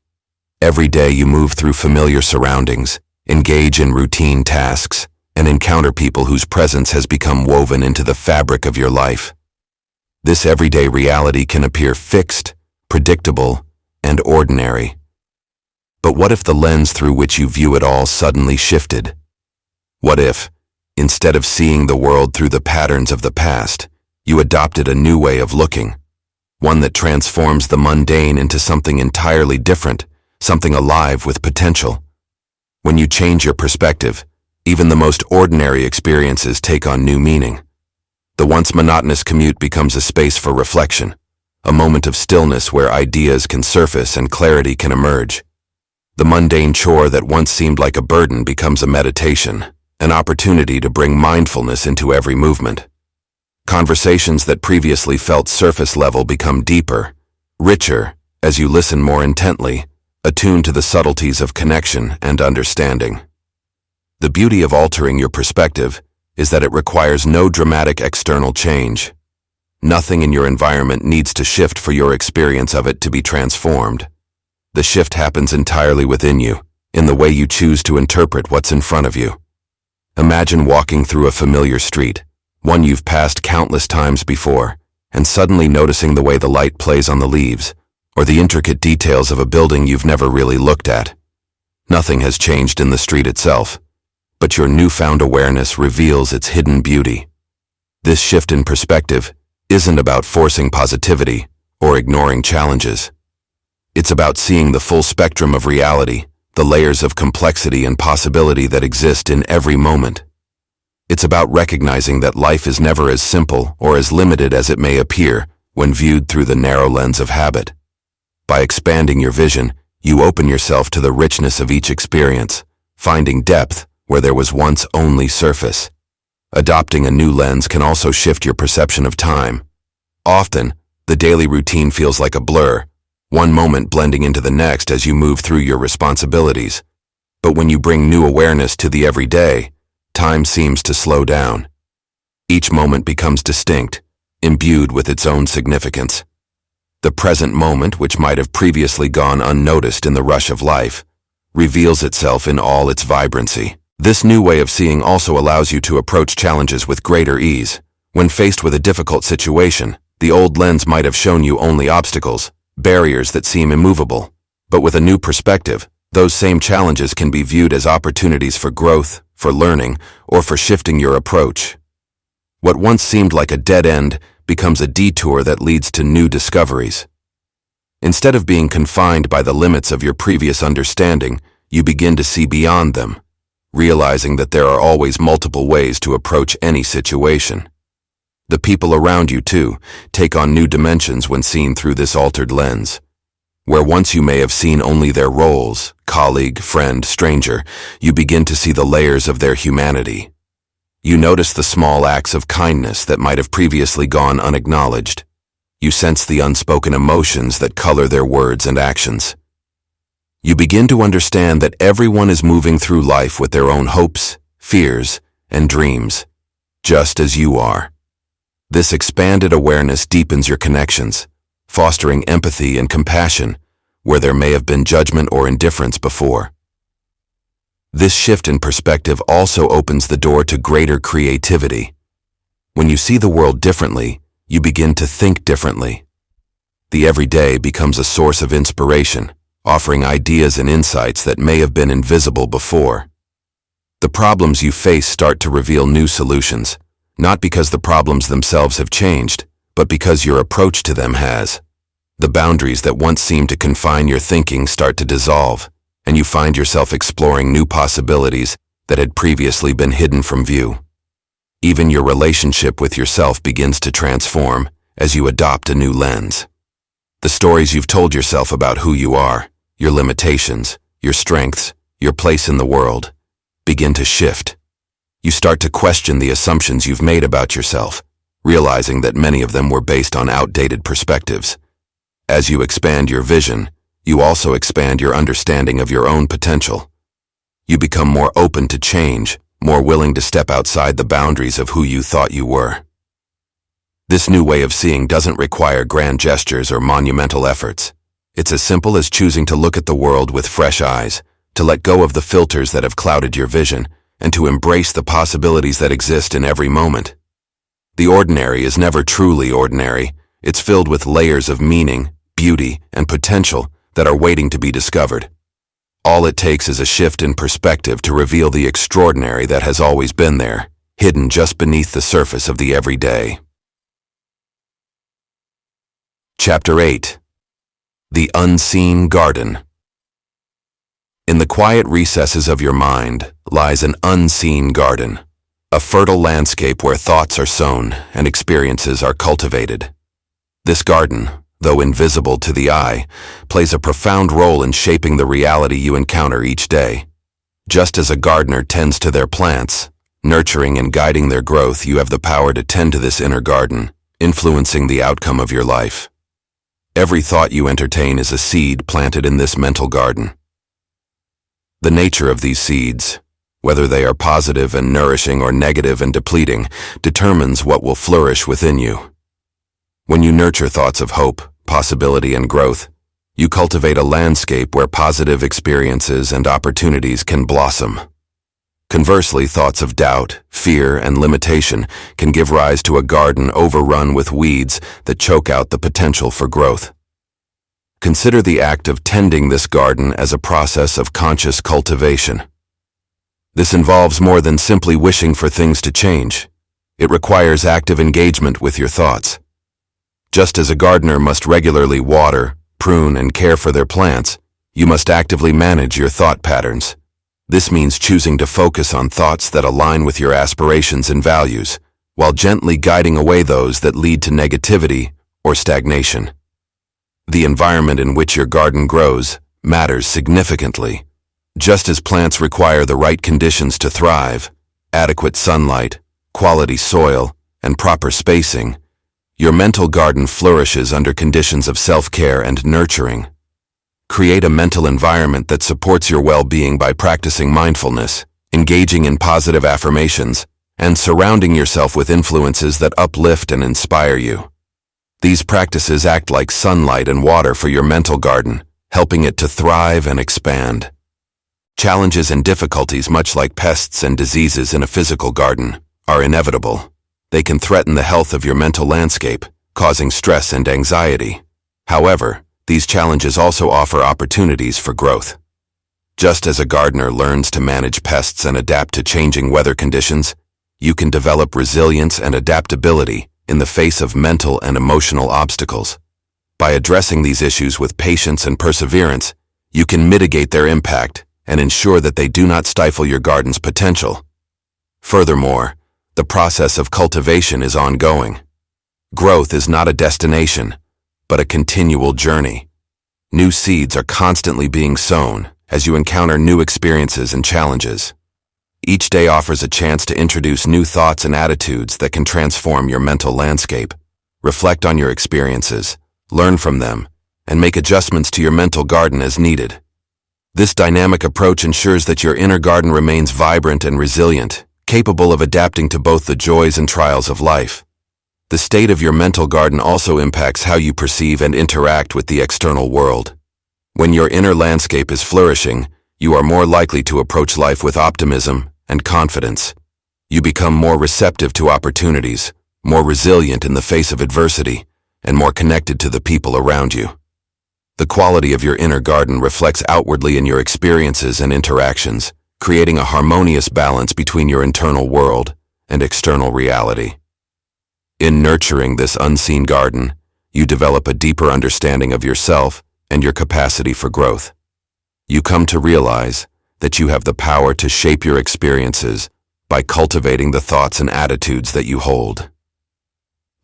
Every day you move through familiar surroundings, engage in routine tasks, and encounter people whose presence has become woven into the fabric of your life. This everyday reality can appear fixed, predictable, and ordinary. But what if the lens through which you view it all suddenly shifted? What if, instead of seeing the world through the patterns of the past, you adopted a new way of looking, one that transforms the mundane into something entirely different, something alive with potential? When you change your perspective, even the most ordinary experiences take on new meaning. The once monotonous commute becomes a space for reflection, a moment of stillness where ideas can surface and clarity can emerge. The mundane chore that once seemed like a burden becomes a meditation, an opportunity to bring mindfulness into every movement. Conversations that previously felt surface level become deeper, richer, as you listen more intently, attuned to the subtleties of connection and understanding. The beauty of altering your perspective is that it requires no dramatic external change. Nothing in your environment needs to shift for your experience of it to be transformed. The shift happens entirely within you, in the way you choose to interpret what's in front of you. Imagine walking through a familiar street, one you've passed countless times before, and suddenly noticing the way the light plays on the leaves, or the intricate details of a building you've never really looked at. Nothing has changed in the street itself, but your newfound awareness reveals its hidden beauty. This shift in perspective isn't about forcing positivity or ignoring challenges. It's about seeing the full spectrum of reality, the layers of complexity and possibility that exist in every moment. It's about recognizing that life is never as simple or as limited as it may appear when viewed through the narrow lens of habit. By expanding your vision, you open yourself to the richness of each experience, finding depth where there was once only surface. Adopting a new lens can also shift your perception of time. Often, the daily routine feels like a blur, one moment blending into the next as you move through your responsibilities. But when you bring new awareness to the everyday, time seems to slow down. Each moment becomes distinct, imbued with its own significance. The present moment, which might have previously gone unnoticed in the rush of life, reveals itself in all its vibrancy. This new way of seeing also allows you to approach challenges with greater ease. When faced with a difficult situation, the old lens might have shown you only obstacles, barriers that seem immovable. But with a new perspective, those same challenges can be viewed as opportunities for growth, for learning, or for shifting your approach. What once seemed like a dead end becomes a detour that leads to new discoveries. Instead of being confined by the limits of your previous understanding, you begin to see beyond them, realizing that there are always multiple ways to approach any situation. The people around you, too, take on new dimensions when seen through this altered lens. Where once you may have seen only their roles, colleague, friend, stranger, you begin to see the layers of their humanity. You notice the small acts of kindness that might have previously gone unacknowledged. You sense the unspoken emotions that color their words and actions. You begin to understand that everyone is moving through life with their own hopes, fears, and dreams, just as you are. This expanded awareness deepens your connections, fostering empathy and compassion where there may have been judgment or indifference before. This shift in perspective also opens the door to greater creativity. When you see the world differently, you begin to think differently. The everyday becomes a source of inspiration, offering ideas and insights that may have been invisible before. The problems you face start to reveal new solutions, not because the problems themselves have changed, but because your approach to them has. The boundaries that once seemed to confine your thinking start to dissolve, and you find yourself exploring new possibilities that had previously been hidden from view. Even your relationship with yourself begins to transform as you adopt a new lens. The stories you've told yourself about who you are, your limitations, your strengths, your place in the world, begin to shift. You start to question the assumptions you've made about yourself, realizing that many of them were based on outdated perspectives. As you expand your vision, you also expand your understanding of your own potential. You become more open to change, more willing to step outside the boundaries of who you thought you were. This new way of seeing doesn't require grand gestures or monumental efforts. It's as simple as choosing to look at the world with fresh eyes, to let go of the filters that have clouded your vision, and to embrace the possibilities that exist in every moment. The ordinary is never truly ordinary. It's filled with layers of meaning, beauty, and potential that are waiting to be discovered. All it takes is a shift in perspective to reveal the extraordinary that has always been there, hidden just beneath the surface of the everyday. Chapter 8. The Unseen Garden. In the quiet recesses of your mind lies an unseen garden, a fertile landscape where thoughts are sown and experiences are cultivated. This garden, though invisible to the eye, plays a profound role in shaping the reality you encounter each day. Just as a gardener tends to their plants, nurturing and guiding their growth, you have the power to tend to this inner garden, influencing the outcome of your life. Every thought you entertain is a seed planted in this mental garden. The nature of these seeds, whether they are positive and nourishing or negative and depleting, determines what will flourish within you. When you nurture thoughts of hope, possibility, and growth, you cultivate a landscape where positive experiences and opportunities can blossom. Conversely, thoughts of doubt, fear, and limitation can give rise to a garden overrun with weeds that choke out the potential for growth. Consider the act of tending this garden as a process of conscious cultivation. This involves more than simply wishing for things to change. It requires active engagement with your thoughts. Just as a gardener must regularly water, prune, and care for their plants, you must actively manage your thought patterns. This means choosing to focus on thoughts that align with your aspirations and values, while gently guiding away those that lead to negativity or stagnation. The environment in which your garden grows matters significantly. Just as plants require the right conditions to thrive, adequate sunlight, quality soil, and proper spacing, Your mental garden flourishes under conditions of self-care and nurturing. Create a mental environment that supports your well-being by practicing mindfulness, engaging in positive affirmations, and surrounding yourself with influences that uplift and inspire you. These practices act like sunlight and water for your mental garden, helping it to thrive and expand. Challenges and difficulties, much like pests and diseases in a physical garden, are inevitable. They can threaten the health of your mental landscape, causing stress and anxiety. However, these challenges also offer opportunities for growth. Just as a gardener learns to manage pests and adapt to changing weather conditions, you can develop resilience and adaptability in the face of mental and emotional obstacles. By addressing these issues with patience and perseverance, you can mitigate their impact and ensure that they do not stifle your garden's potential. Furthermore, the process of cultivation is ongoing. Growth is not a destination, but a continual journey. New seeds are constantly being sown as you encounter new experiences and challenges. Each day offers a chance to introduce new thoughts and attitudes that can transform your mental landscape. Reflect on your experiences, learn from them, and make adjustments to your mental garden as needed. This dynamic approach ensures that your inner garden remains vibrant and resilient, capable of adapting to both the joys and trials of life. The state of your mental garden also impacts how you perceive and interact with the external world. When your inner landscape is flourishing, you are more likely to approach life with optimism and confidence. You become more receptive to opportunities, more resilient in the face of adversity, and more connected to the people around you. The quality of your inner garden reflects outwardly in your experiences and interactions, creating a harmonious balance between your internal world and external reality. In nurturing this unseen garden, you develop a deeper understanding of yourself and your capacity for growth. You come to realize that you have the power to shape your experiences by cultivating the thoughts and attitudes that you hold.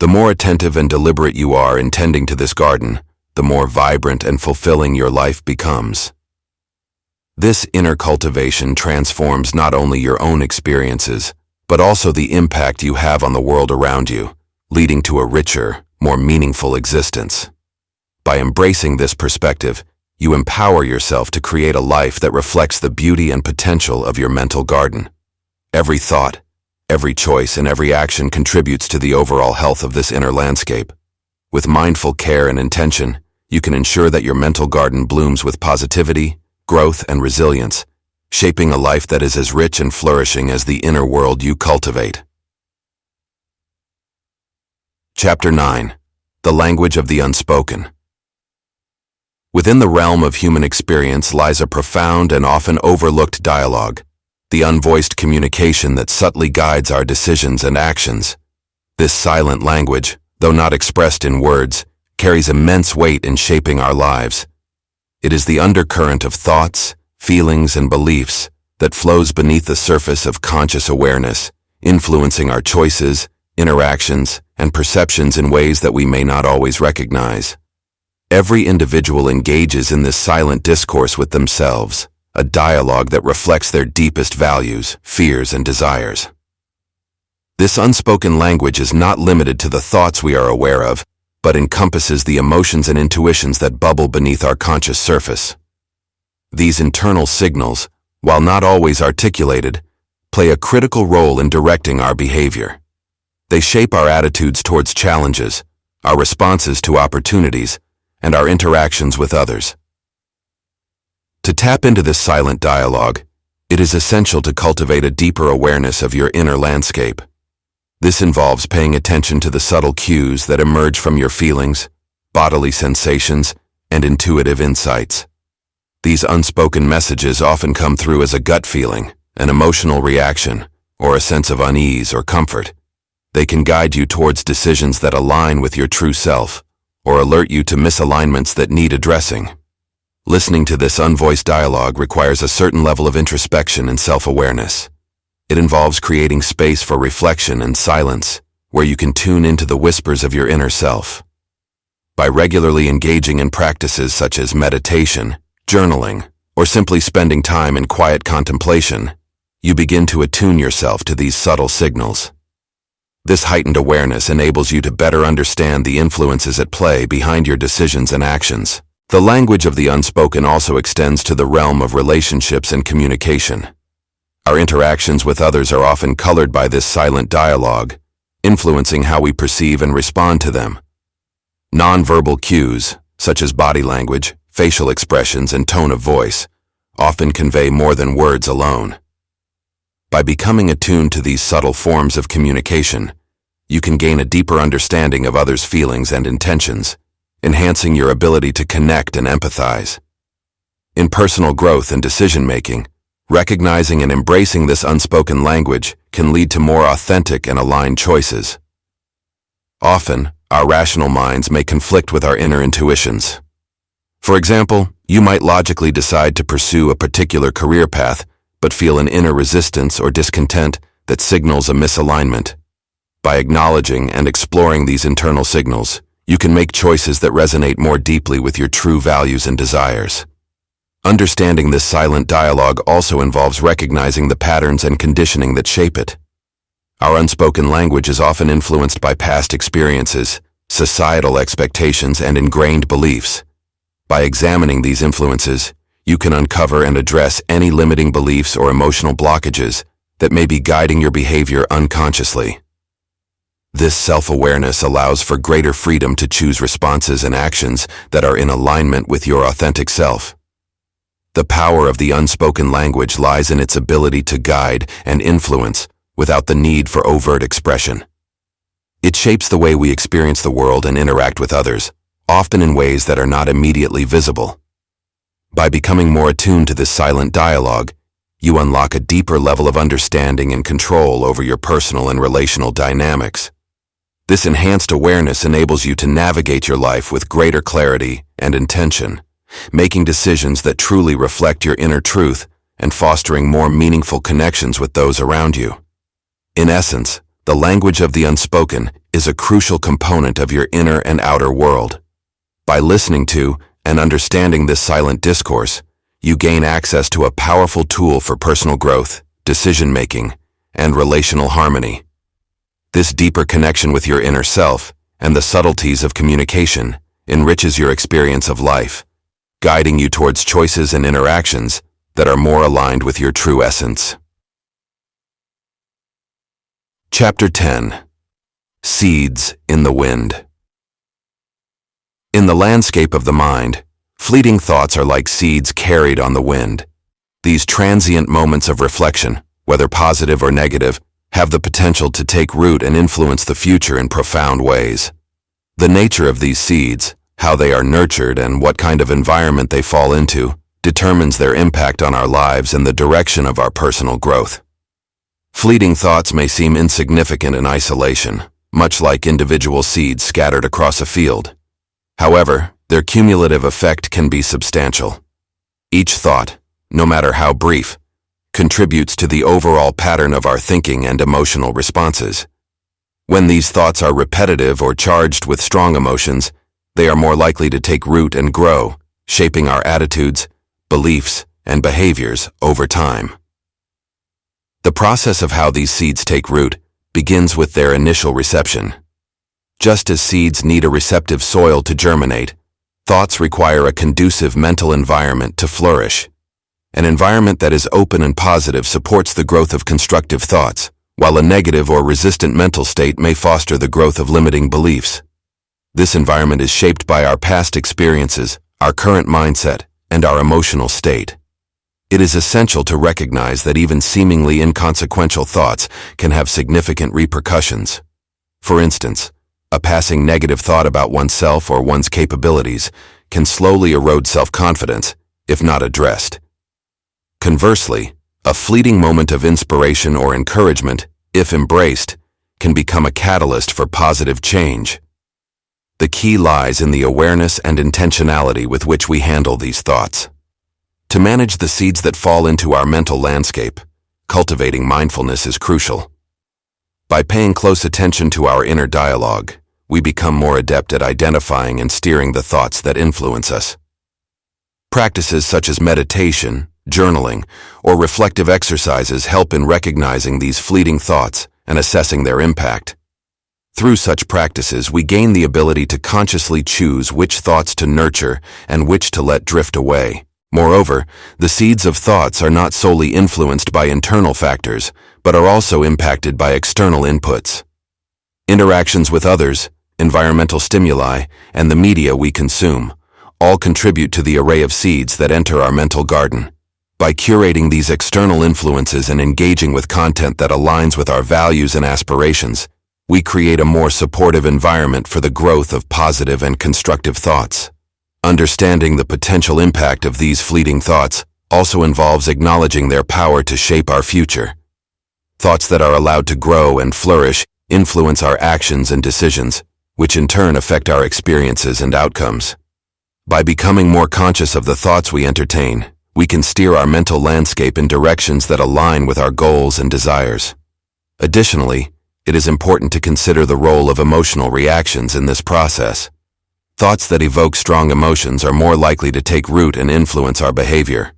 The more attentive and deliberate you are in tending to this garden, the more vibrant and fulfilling your life becomes. This inner cultivation transforms not only your own experiences, but also the impact you have on the world around you, leading to a richer, more meaningful existence. By embracing this perspective, you empower yourself to create a life that reflects the beauty and potential of your mental garden. Every thought, every choice, and every action contributes to the overall health of this inner landscape. With mindful care and intention, you can ensure that your mental garden blooms with positivity, growth, and resilience, shaping a life that is as rich and flourishing as the inner world you cultivate. Chapter 9. The Language of the Unspoken. Within the realm of human experience lies a profound and often overlooked dialogue, the unvoiced communication that subtly guides our decisions and actions. This silent language, though not expressed in words, carries immense weight in shaping our lives. It is the undercurrent of thoughts, feelings, and beliefs that flows beneath the surface of conscious awareness, influencing our choices, interactions, and perceptions in ways that we may not always recognize. Every individual engages in this silent discourse with themselves, a dialogue that reflects their deepest values, fears, and desires. This unspoken language is not limited to the thoughts we are aware of, but encompasses the emotions and intuitions that bubble beneath our conscious surface. These internal signals, while not always articulated, play a critical role in directing our behavior. They shape our attitudes towards challenges, our responses to opportunities, and our interactions with others. To tap into this silent dialogue, it is essential to cultivate a deeper awareness of your inner landscape. This involves paying attention to the subtle cues that emerge from your feelings, bodily sensations, and intuitive insights. These unspoken messages often come through as a gut feeling, an emotional reaction, or a sense of unease or comfort. They can guide you towards decisions that align with your true self, or alert you to misalignments that need addressing. Listening to this unvoiced dialogue requires a certain level of introspection and self-awareness. It involves creating space for reflection and silence, where you can tune into the whispers of your inner self. By regularly engaging in practices such as meditation, journaling, or simply spending time in quiet contemplation, you begin to attune yourself to these subtle signals. This heightened awareness enables you to better understand the influences at play behind your decisions and actions. The language of the unspoken also extends to the realm of relationships and communication. Our interactions with others are often colored by this silent dialogue, influencing how we perceive and respond to them. Nonverbal cues, such as body language, facial expressions, and tone of voice, often convey more than words alone. By becoming attuned to these subtle forms of communication, you can gain a deeper understanding of others' feelings and intentions, enhancing your ability to connect and empathize. In personal growth and decision-making, recognizing and embracing this unspoken language can lead to more authentic and aligned choices. Often, our rational minds may conflict with our inner intuitions. For example, you might logically decide to pursue a particular career path, but feel an inner resistance or discontent that signals a misalignment. By acknowledging and exploring these internal signals, you can make choices that resonate more deeply with your true values and desires. Understanding this silent dialogue also involves recognizing the patterns and conditioning that shape it. Our unspoken language is often influenced by past experiences, societal expectations, and ingrained beliefs. By examining these influences, you can uncover and address any limiting beliefs or emotional blockages that may be guiding your behavior unconsciously. This self-awareness allows for greater freedom to choose responses and actions that are in alignment with your authentic self. The power of the unspoken language lies in its ability to guide and influence without the need for overt expression. It shapes the way we experience the world and interact with others, often in ways that are not immediately visible. By becoming more attuned to this silent dialogue, you unlock a deeper level of understanding and control over your personal and relational dynamics. This enhanced awareness enables you to navigate your life with greater clarity and intention, making decisions that truly reflect your inner truth and fostering more meaningful connections with those around you. In essence, the language of the unspoken is a crucial component of your inner and outer world. By listening to and understanding this silent discourse, you gain access to a powerful tool for personal growth, decision-making, and relational harmony. This deeper connection with your inner self and the subtleties of communication enriches your experience of life, guiding you towards choices and interactions that are more aligned with your true essence. Chapter 10. Seeds in the Wind. In the landscape of the mind, fleeting thoughts are like seeds carried on the wind. These transient moments of reflection, whether positive or negative, have the potential to take root and influence the future in profound ways. The nature of these seeds, how they are nurtured, and what kind of environment they fall into, determines their impact on our lives and the direction of our personal growth. Fleeting thoughts may seem insignificant in isolation, much like individual seeds scattered across a field. However, their cumulative effect can be substantial. Each thought, no matter how brief, contributes to the overall pattern of our thinking and emotional responses. When these thoughts are repetitive or charged with strong emotions, they are more likely to take root and grow, shaping our attitudes, beliefs, and behaviors over time. The process of how these seeds take root begins with their initial reception. Just as seeds need a receptive soil to germinate, thoughts require a conducive mental environment to flourish. An environment that is open and positive supports the growth of constructive thoughts, while a negative or resistant mental state may foster the growth of limiting beliefs. This environment is shaped by our past experiences, our current mindset, and our emotional state. It is essential to recognize that even seemingly inconsequential thoughts can have significant repercussions. For instance, a passing negative thought about oneself or one's capabilities can slowly erode self-confidence, if not addressed. Conversely, a fleeting moment of inspiration or encouragement, if embraced, can become a catalyst for positive change. The key lies in the awareness and intentionality with which we handle these thoughts. To manage the seeds that fall into our mental landscape, cultivating mindfulness is crucial. By paying close attention to our inner dialogue, we become more adept at identifying and steering the thoughts that influence us. Practices such as meditation, journaling, or reflective exercises help in recognizing these fleeting thoughts and assessing their impact. Through such practices, we gain the ability to consciously choose which thoughts to nurture and which to let drift away. Moreover, the seeds of thoughts are not solely influenced by internal factors, but are also impacted by external inputs. Interactions with others, environmental stimuli, and the media we consume all contribute to the array of seeds that enter our mental garden. By curating these external influences and engaging with content that aligns with our values and aspirations, we create a more supportive environment for the growth of positive and constructive thoughts. Understanding the potential impact of these fleeting thoughts also involves acknowledging their power to shape our future. Thoughts that are allowed to grow and flourish influence our actions and decisions, which in turn affect our experiences and outcomes. By becoming more conscious of the thoughts we entertain, we can steer our mental landscape in directions that align with our goals and desires. Additionally, it is important to consider the role of emotional reactions in this process. Thoughts that evoke strong emotions are more likely to take root and influence our behavior.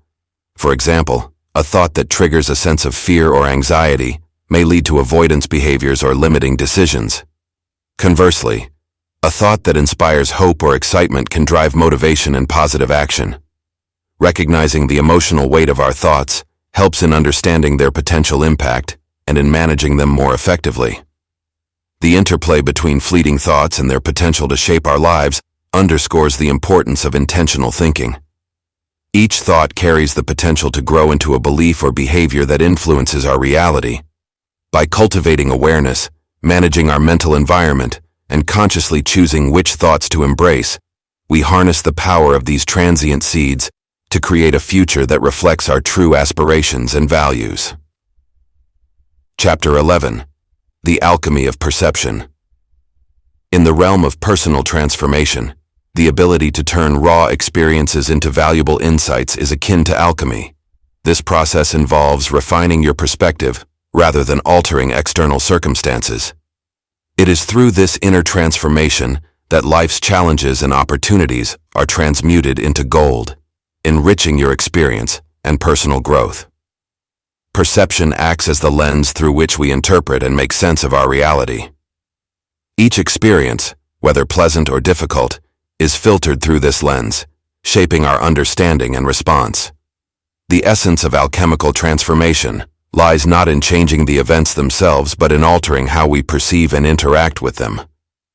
For example, a thought that triggers a sense of fear or anxiety may lead to avoidance behaviors or limiting decisions. Conversely, a thought that inspires hope or excitement can drive motivation and positive action. Recognizing the emotional weight of our thoughts helps in understanding their potential impact and in managing them more effectively. The interplay between fleeting thoughts and their potential to shape our lives underscores the importance of intentional thinking. Each thought carries the potential to grow into a belief or behavior that influences our reality. By cultivating awareness, managing our mental environment, and consciously choosing which thoughts to embrace, we harness the power of these transient seeds to create a future that reflects our true aspirations and values. Chapter 11. The Alchemy of Perception. In the realm of personal transformation, the ability to turn raw experiences into valuable insights is akin to alchemy. This process involves refining your perspective rather than altering external circumstances. It is through this inner transformation that life's challenges and opportunities are transmuted into gold, enriching your experience and personal growth. Perception acts as the lens through which we interpret and make sense of our reality. Each experience, whether pleasant or difficult, is filtered through this lens, shaping our understanding and response. The essence of alchemical transformation lies not in changing the events themselves but in altering how we perceive and interact with them.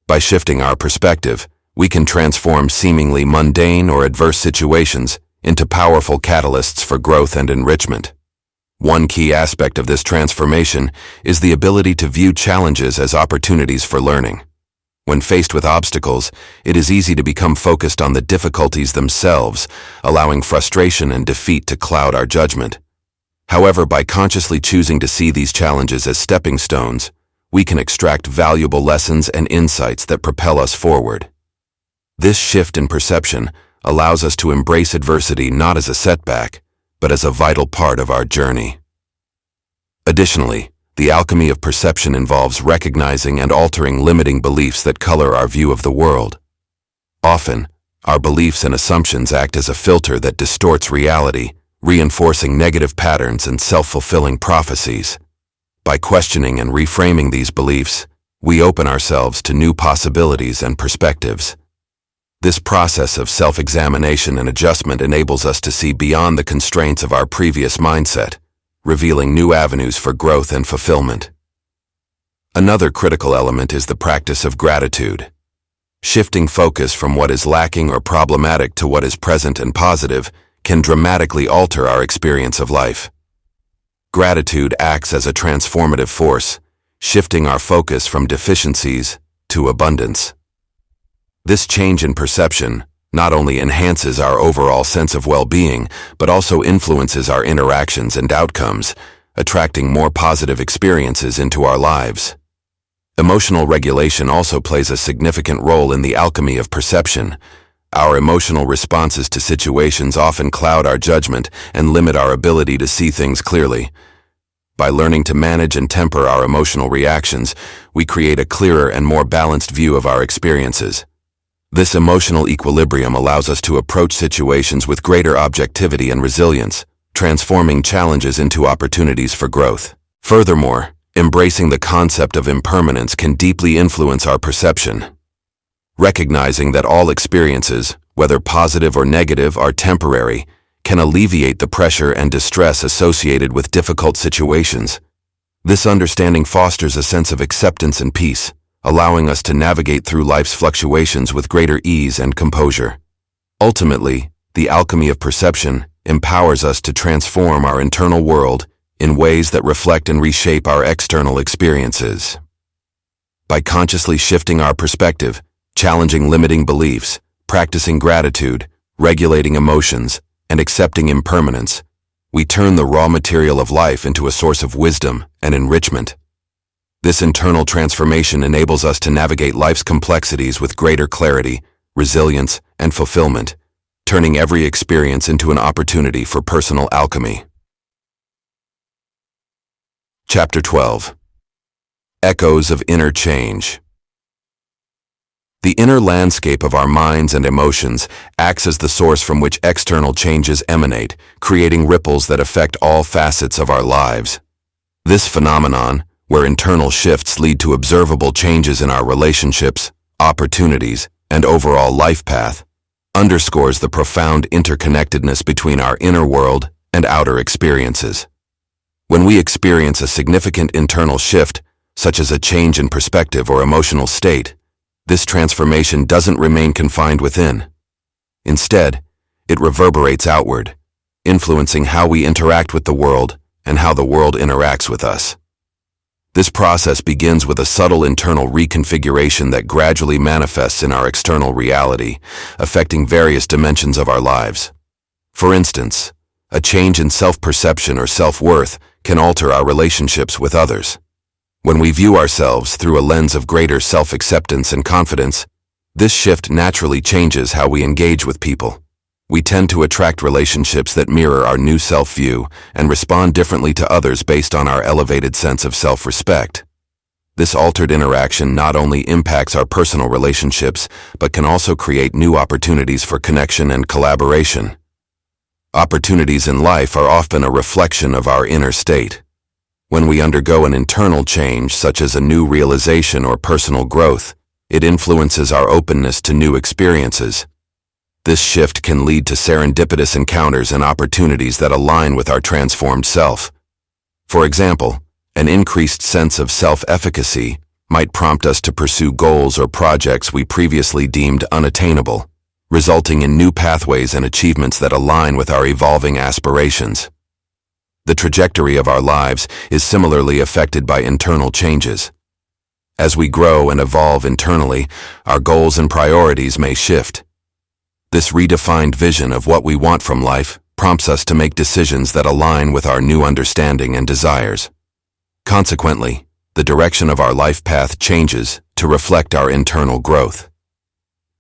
By shifting our perspective, we can transform seemingly mundane or adverse situations into powerful catalysts for growth and enrichment. One key aspect of this transformation is the ability to view challenges as opportunities for learning. When faced with obstacles, it is easy to become focused on the difficulties themselves, allowing frustration and defeat to cloud our judgment. However, by consciously choosing to see these challenges as stepping stones, we can extract valuable lessons and insights that propel us forward. This shift in perception allows us to embrace adversity not as a setback, but as a vital part of our journey. Additionally, the alchemy of perception involves recognizing and altering limiting beliefs that color our view of the world. Often, our beliefs and assumptions act as a filter that distorts reality, reinforcing negative patterns and self-fulfilling prophecies. By questioning and reframing these beliefs, we open ourselves to new possibilities and perspectives. This process of self-examination and adjustment enables us to see beyond the constraints of our previous mindset, revealing new avenues for growth and fulfillment. Another critical element is the practice of gratitude. Shifting focus from what is lacking or problematic to what is present and positive can dramatically alter our experience of life. Gratitude acts as a transformative force, shifting our focus from deficiencies to abundance. This change in perception not only enhances our overall sense of well-being, but also influences our interactions and outcomes, attracting more positive experiences into our lives. Emotional regulation also plays a significant role in the alchemy of perception. Our emotional responses to situations often cloud our judgment and limit our ability to see things clearly. By learning to manage and temper our emotional reactions, we create a clearer and more balanced view of our experiences. This emotional equilibrium allows us to approach situations with greater objectivity and resilience, transforming challenges into opportunities for growth. Furthermore, Embracing the concept of impermanence can deeply influence our perception. Recognizing that all experiences, whether positive or negative, are temporary, can alleviate the pressure and distress associated with difficult situations. This understanding fosters a sense of acceptance and peace, allowing us to navigate through life's fluctuations with greater ease and composure. Ultimately, the alchemy of perception empowers us to transform our internal world in ways that reflect and reshape our external experiences. By consciously shifting our perspective, challenging limiting beliefs, practicing gratitude, regulating emotions, and accepting impermanence, we turn the raw material of life into a source of wisdom and enrichment. This internal transformation enables us to navigate life's complexities with greater clarity, resilience, and fulfillment, turning every experience into an opportunity for personal alchemy. Chapter 12. Echoes of Inner Change. The inner landscape of our minds and emotions acts as the source from which external changes emanate, creating ripples that affect all facets of our lives. This phenomenon, where internal shifts lead to observable changes in our relationships, opportunities, and overall life path, underscores the profound interconnectedness between our inner world and outer experiences. When we experience a significant internal shift, such as a change in perspective or emotional state, this transformation doesn't remain confined within. Instead, it reverberates outward, influencing how we interact with the world and how the world interacts with us. This process begins with a subtle internal reconfiguration that gradually manifests in our external reality, affecting various dimensions of our lives. For instance, a change in self-perception or self-worth can alter our relationships with others. When we view ourselves through a lens of greater self-acceptance and confidence, this shift naturally changes how we engage with people. We tend to attract relationships that mirror our new self-view and respond differently to others based on our elevated sense of self-respect. This altered interaction not only impacts our personal relationships, but can also create new opportunities for connection and collaboration. Opportunities in life are often a reflection of our inner state. When we undergo an internal change, such as a new realization or personal growth, it influences our openness to new experiences. This shift can lead to serendipitous encounters and opportunities that align with our transformed self. For example, an increased sense of self-efficacy might prompt us to pursue goals or projects we previously deemed unattainable, resulting in new pathways and achievements that align with our evolving aspirations. The trajectory of our lives is similarly affected by internal changes. As we grow and evolve internally, our goals and priorities may shift. This redefined vision of what we want from life prompts us to make decisions that align with our new understanding and desires. Consequently, the direction of our life path changes to reflect our internal growth.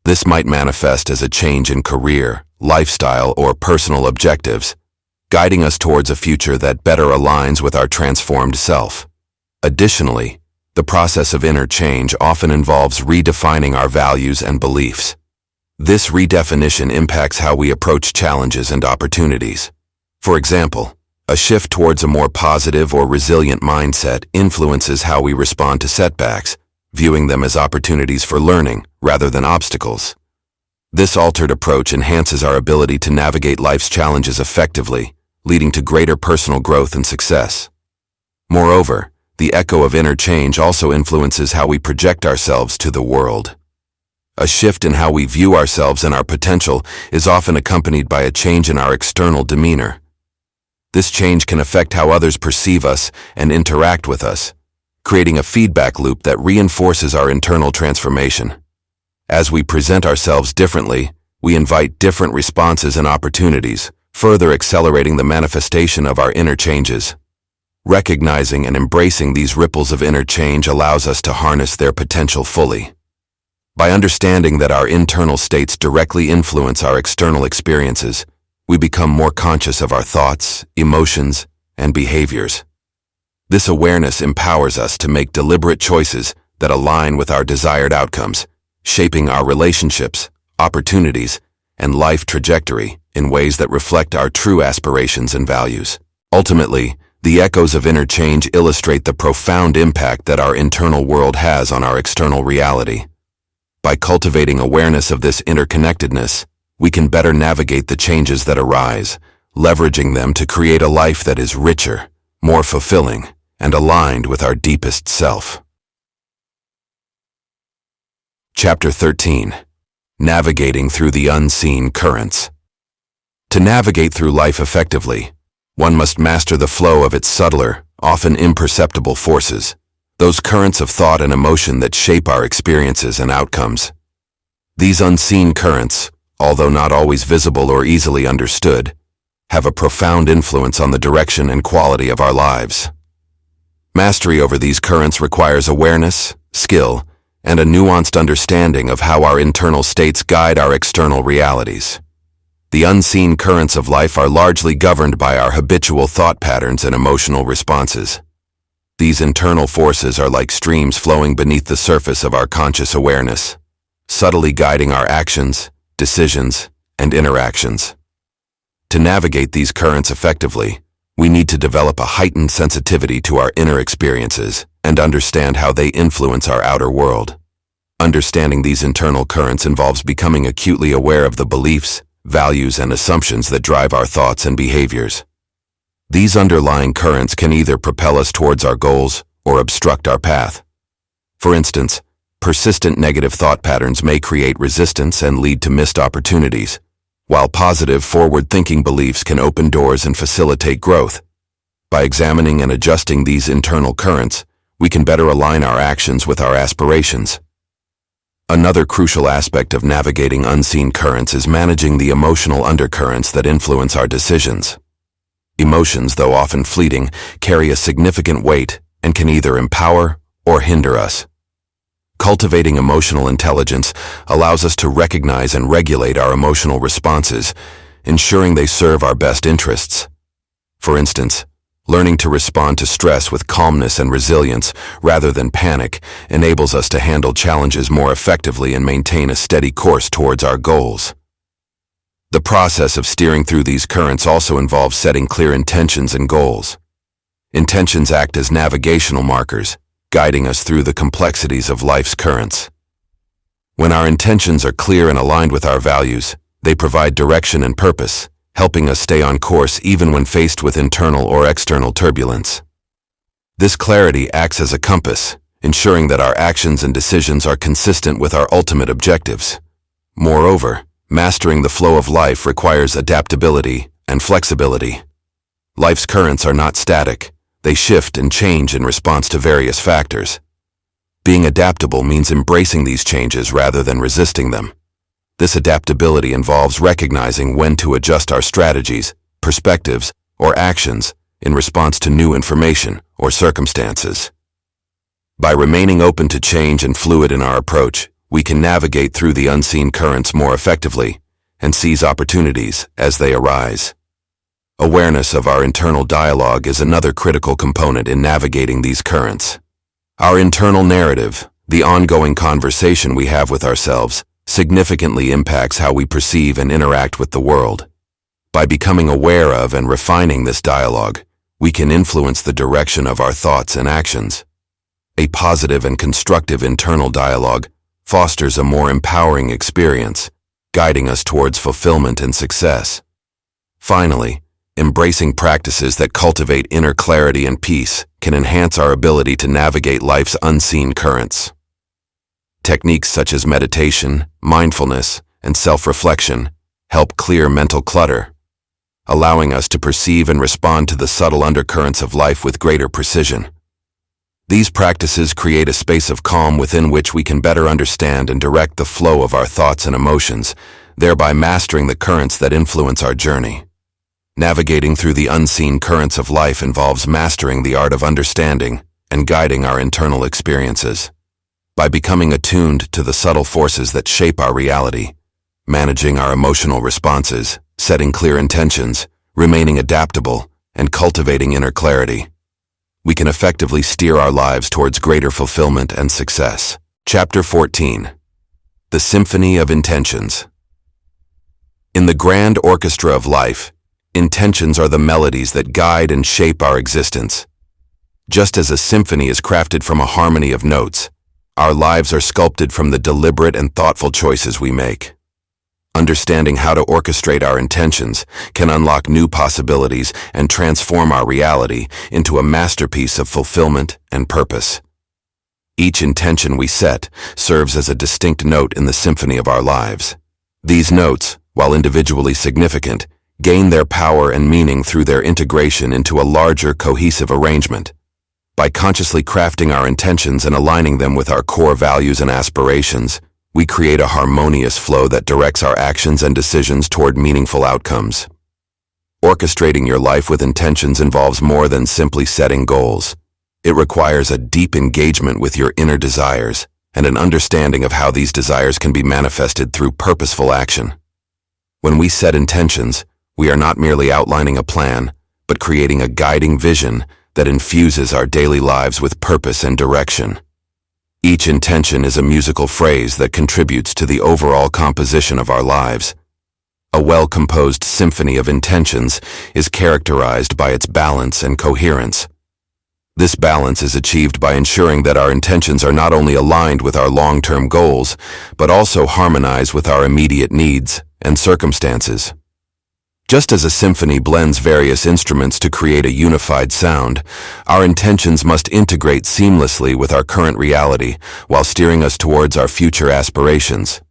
This might manifest as a change in career, lifestyle, or personal objectives, guiding us towards a future that better aligns with our transformed self. Additionally, the process of inner change often involves redefining our values and beliefs. This redefinition impacts how we approach challenges and opportunities. For example, a shift towards a more positive or resilient mindset influences how we respond to setbacks, viewing them as opportunities for learning rather than obstacles. This altered approach enhances our ability to navigate life's challenges effectively, leading to greater personal growth and success. Moreover, the echo of inner change also influences how we project ourselves to the world. A shift in how we view ourselves and our potential is often accompanied by a change in our external demeanor. This change can affect how others perceive us and interact with us, creating a feedback loop that reinforces our internal transformation. As we present ourselves differently, we invite different responses and opportunities, further accelerating the manifestation of our inner changes. Recognizing and embracing these ripples of inner change allows us to harness their potential fully. By understanding that our internal states directly influence our external experiences, we become more conscious of our thoughts, emotions, and behaviors. This awareness empowers us to make deliberate choices that align with our desired outcomes, shaping our relationships, opportunities, and life trajectory in ways that reflect our true aspirations and values. Ultimately, The echoes of inner change illustrate the profound impact that our internal world has on our external reality. By cultivating awareness of this interconnectedness, we can better navigate the changes that arise, leveraging them to create a life that is richer, more fulfilling, and aligned with our deepest self. Chapter 13. Navigating through the unseen currents. To navigate through life effectively, one must master the flow of its subtler, often imperceptible forces, those currents of thought and emotion that shape our experiences and outcomes. These unseen currents, although not always visible or easily understood, have a profound influence on the direction and quality of our lives. Mastery over these currents requires awareness, skill, and a nuanced understanding of how our internal states guide our external realities. The unseen currents of life are largely governed by our habitual thought patterns and emotional responses. These internal forces are like streams flowing beneath the surface of our conscious awareness, subtly guiding our actions, decisions, and interactions. To navigate these currents effectively, we need to develop a heightened sensitivity to our inner experiences and understand how they influence our outer world. Understanding these internal currents involves becoming acutely aware of the beliefs, values, and assumptions that drive our thoughts and behaviors. These underlying currents can either propel us towards our goals or obstruct our path. For instance, persistent negative thought patterns may create resistance and lead to missed opportunities, while positive, forward-thinking beliefs can open doors and facilitate growth. By examining and adjusting these internal currents, we can better align our actions with our aspirations. Another crucial aspect of navigating unseen currents is managing the emotional undercurrents that influence our decisions. Emotions, though often fleeting, carry a significant weight and can either empower or hinder us. Cultivating emotional intelligence allows us to recognize and regulate our emotional responses, ensuring they serve our best interests. For instance, learning to respond to stress with calmness and resilience rather than panic enables us to handle challenges more effectively and maintain a steady course towards our goals. The process of steering through these currents also involves setting clear intentions and goals. Intentions act as navigational markers, guiding us through the complexities of life's currents. When our intentions are clear and aligned with our values, they provide direction and purpose, helping us stay on course even when faced with internal or external turbulence. This clarity acts as a compass, ensuring that our actions and decisions are consistent with our ultimate objectives. Moreover, mastering the flow of life requires adaptability and flexibility. Life's currents are not static. They shift and change in response to various factors. Being adaptable means embracing these changes rather than resisting them. This adaptability involves recognizing when to adjust our strategies, perspectives, or actions in response to new information or circumstances. By remaining open to change and fluid in our approach, we can navigate through the unseen currents more effectively and seize opportunities as they arise. Awareness of our internal dialogue is another critical component in navigating these currents. Our internal narrative, the ongoing conversation we have with ourselves, significantly impacts how we perceive and interact with the world. By becoming aware of and refining this dialogue, we can influence the direction of our thoughts and actions. A positive and constructive internal dialogue fosters a more empowering experience, guiding us towards fulfillment and success. Finally, embracing practices that cultivate inner clarity and peace can enhance our ability to navigate life's unseen currents. Techniques such as meditation, mindfulness, and self-reflection help clear mental clutter, allowing us to perceive and respond to the subtle undercurrents of life with greater precision. These practices create a space of calm within which we can better understand and direct the flow of our thoughts and emotions, thereby mastering the currents that influence our journey. Navigating through the unseen currents of life involves mastering the art of understanding and guiding our internal experiences. By becoming attuned to the subtle forces that shape our reality, managing our emotional responses, setting clear intentions, remaining adaptable, and cultivating inner clarity, we can effectively steer our lives towards greater fulfillment and success. Chapter 14. The Symphony of Intentions. In the grand orchestra of life, Intentions are the melodies that guide and shape our existence. Just as a symphony is crafted from a harmony of notes, our lives are sculpted from the deliberate and thoughtful choices we make. Understanding how to orchestrate our intentions can unlock new possibilities and transform our reality into a masterpiece of fulfillment and purpose. Each intention we set serves as a distinct note in the symphony of our lives. These notes, while individually significant, gain their power and meaning through their integration into a larger, cohesive arrangement. By consciously crafting our intentions and aligning them with our core values and aspirations, we create a harmonious flow that directs our actions and decisions toward meaningful outcomes. Orchestrating your life with intentions involves more than simply setting goals. It requires a deep engagement with your inner desires and an understanding of how these desires can be manifested through purposeful action. When we set intentions, we are not merely outlining a plan, but creating a guiding vision that infuses our daily lives with purpose and direction. Each intention is a musical phrase that contributes to the overall composition of our lives. A well-composed symphony of intentions is characterized by its balance and coherence. This balance is achieved by ensuring that our intentions are not only aligned with our long-term goals, but also harmonize with our immediate needs and circumstances. Just as a symphony blends various instruments to create a unified sound, our intentions must integrate seamlessly with our current reality while steering us towards our future aspirations.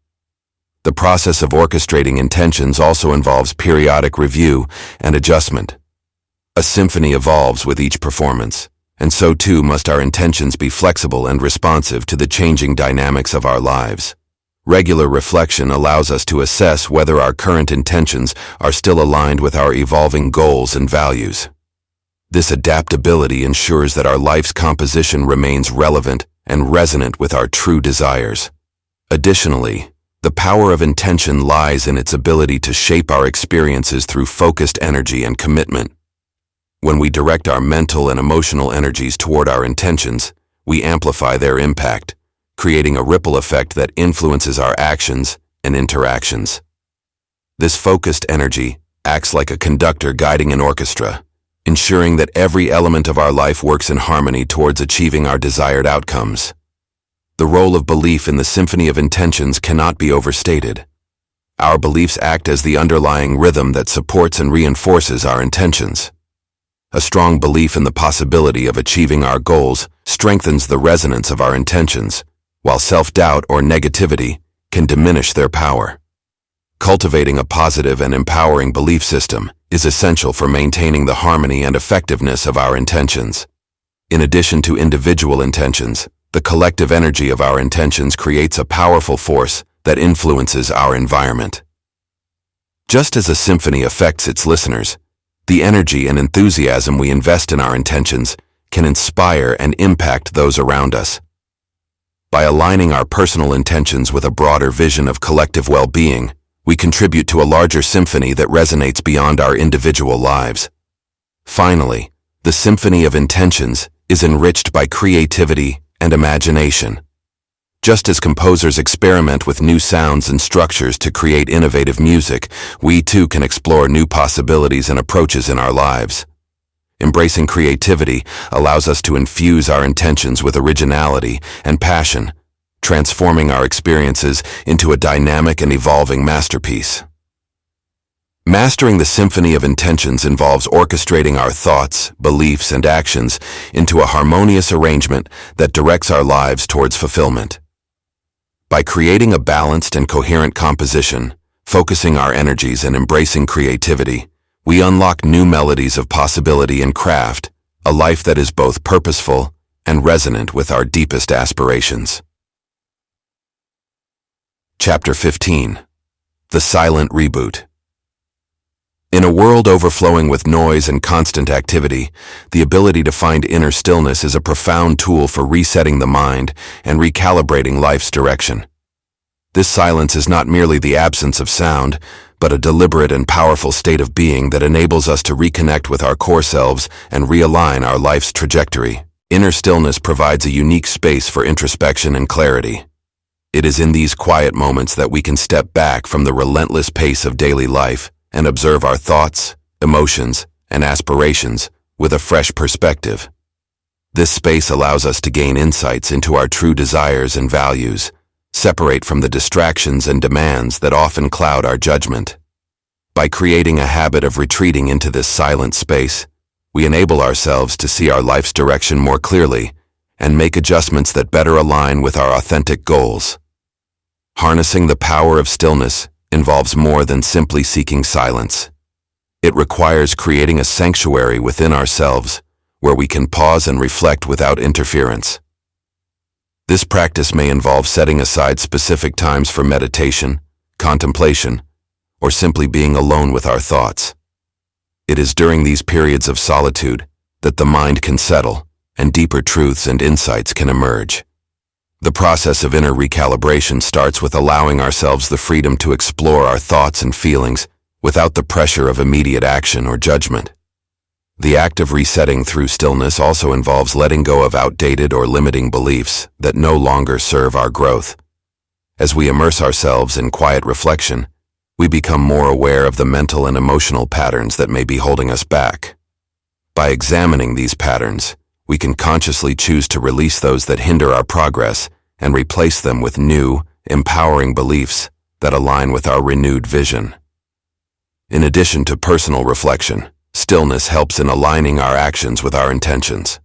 The process of orchestrating intentions also involves periodic review and adjustment. A symphony evolves with each performance, and so too must our intentions be flexible and responsive to the changing dynamics of our lives. Regular reflection allows us to assess whether our current intentions are still aligned with our evolving goals and values. This adaptability ensures that our life's composition remains relevant and resonant with our true desires. Additionally, the power of intention lies in its ability to shape our experiences through focused energy and commitment. When we direct our mental and emotional energies toward our intentions, we amplify their impact, creating a ripple effect that influences our actions and interactions. This focused energy acts like a conductor guiding an orchestra, ensuring that every element of our life works in harmony towards achieving our desired outcomes. The role of belief in the symphony of intentions cannot be overstated. Our beliefs act as the underlying rhythm that supports and reinforces our intentions. A strong belief in the possibility of achieving our goals strengthens the resonance of our intentions, while self-doubt or negativity can diminish their power. Cultivating a positive and empowering belief system is essential for maintaining the harmony and effectiveness of our intentions. In addition to individual intentions, the collective energy of our intentions creates a powerful force that influences our environment. Just as a symphony affects its listeners, the energy and enthusiasm we invest in our intentions can inspire and impact those around us. By aligning our personal intentions with a broader vision of collective well-being, we contribute to a larger symphony that resonates beyond our individual lives. Finally, the symphony of intentions is enriched by creativity and imagination. Just as composers experiment with new sounds and structures to create innovative music, we too can explore new possibilities and approaches in our lives. Embracing creativity allows us to infuse our intentions with originality and passion, transforming our experiences into a dynamic and evolving masterpiece. Mastering the symphony of intentions involves orchestrating our thoughts, beliefs, and actions into a harmonious arrangement that directs our lives towards fulfillment. By creating a balanced and coherent composition, focusing our energies and embracing creativity, we unlock new melodies of possibility and craft, a life that is both purposeful and resonant with our deepest aspirations. Chapter 15. The Silent Reboot. In a world overflowing with noise and constant activity, the ability to find inner stillness is a profound tool for resetting the mind and recalibrating life's direction. This silence is not merely the absence of sound, but a deliberate and powerful state of being that enables us to reconnect with our core selves and realign our life's trajectory. Inner stillness provides a unique space for introspection and clarity. It is in these quiet moments that we can step back from the relentless pace of daily life and observe our thoughts, emotions, and aspirations with a fresh perspective. This space allows us to gain insights into our true desires and values, separate from the distractions and demands that often cloud our judgment. By creating a habit of retreating into this silent space, we enable ourselves to see our life's direction more clearly and make adjustments that better align with our authentic goals. Harnessing the power of stillness involves more than simply seeking silence. It requires creating a sanctuary within ourselves where we can pause and reflect without interference. This practice may involve setting aside specific times for meditation, contemplation, or simply being alone with our thoughts. It is during these periods of solitude that the mind can settle and deeper truths and insights can emerge. The process of inner recalibration starts with allowing ourselves the freedom to explore our thoughts and feelings without the pressure of immediate action or judgment. The act of resetting through stillness also involves letting go of outdated or limiting beliefs that no longer serve our growth. As we immerse ourselves in quiet reflection, we become more aware of the mental and emotional patterns that may be holding us back. By examining these patterns, we can consciously choose to release those that hinder our progress and replace them with new, empowering beliefs that align with our renewed vision. In addition to personal reflection, stillness helps in aligning our actions with our intentions.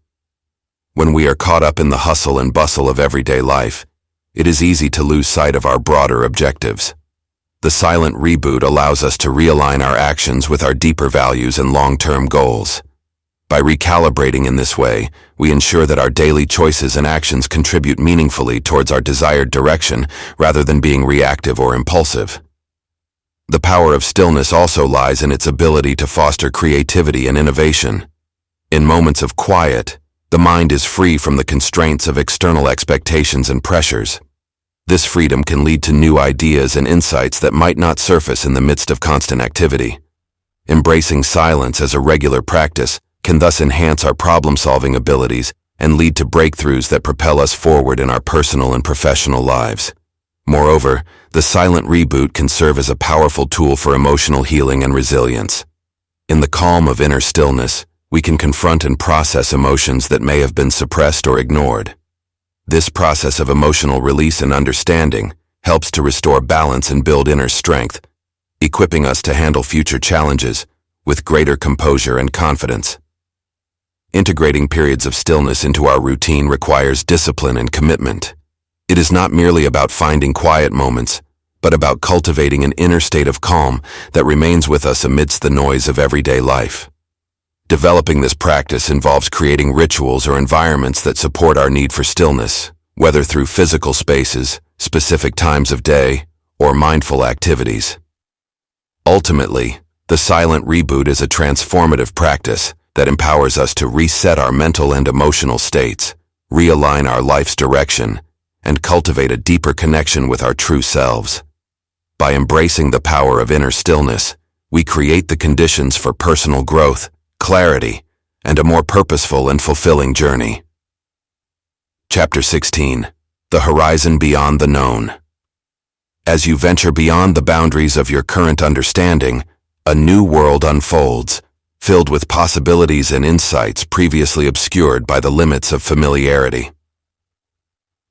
When we are caught up in the hustle and bustle of everyday life, it is easy to lose sight of our broader objectives. The silent reboot allows us to realign our actions with our deeper values and long-term goals. By recalibrating in this way, we ensure that our daily choices and actions contribute meaningfully towards our desired direction rather than being reactive or impulsive. The power of stillness also lies in its ability to foster creativity and innovation. In moments of quiet, the mind is free from the constraints of external expectations and pressures. This freedom can lead to new ideas and insights that might not surface in the midst of constant activity. Embracing silence as a regular practice can thus enhance our problem-solving abilities and lead to breakthroughs that propel us forward in our personal and professional lives. Moreover, the silent reboot can serve as a powerful tool for emotional healing and resilience. In the calm of inner stillness, we can confront and process emotions that may have been suppressed or ignored. This process of emotional release and understanding helps to restore balance and build inner strength, equipping us to handle future challenges with greater composure and confidence. Integrating periods of stillness into our routine requires discipline and commitment. It is not merely about finding quiet moments, but about cultivating an inner state of calm that remains with us amidst the noise of everyday life. Developing this practice involves creating rituals or environments that support our need for stillness, whether through physical spaces, specific times of day, or mindful activities. Ultimately, the silent reboot is a transformative practice that empowers us to reset our mental and emotional states, realign our life's direction, and cultivate a deeper connection with our true selves. By embracing the power of inner stillness, we create the conditions for personal growth, clarity, and a more purposeful and fulfilling journey. Chapter 16. The Horizon Beyond the Known. As you venture beyond the boundaries of your current understanding, a new world unfolds, filled with possibilities and insights previously obscured by the limits of familiarity.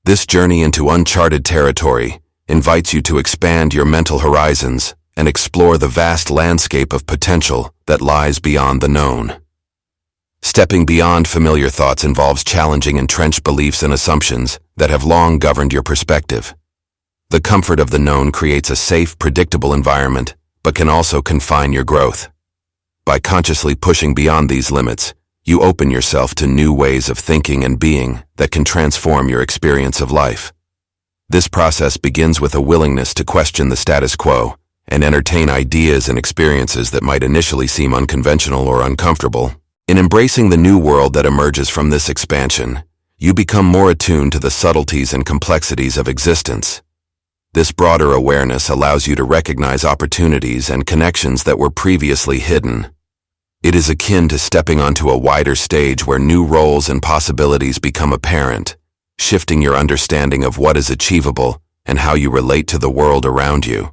This journey into uncharted territory invites you to expand your mental horizons and explore the vast landscape of potential that lies beyond the known. Stepping beyond familiar thoughts involves challenging entrenched beliefs and assumptions that have long governed your perspective. The comfort of the known creates a safe, predictable environment, but can also confine your growth. By consciously pushing beyond these limits, you open yourself to new ways of thinking and being that can transform your experience of life. This process begins with a willingness to question the status quo and entertain ideas and experiences that might initially seem unconventional or uncomfortable. In embracing the new world that emerges from this expansion, you become more attuned to the subtleties and complexities of existence. This broader awareness allows you to recognize opportunities and connections that were previously hidden. It is akin to stepping onto a wider stage where new roles and possibilities become apparent, shifting your understanding of what is achievable and how you relate to the world around you.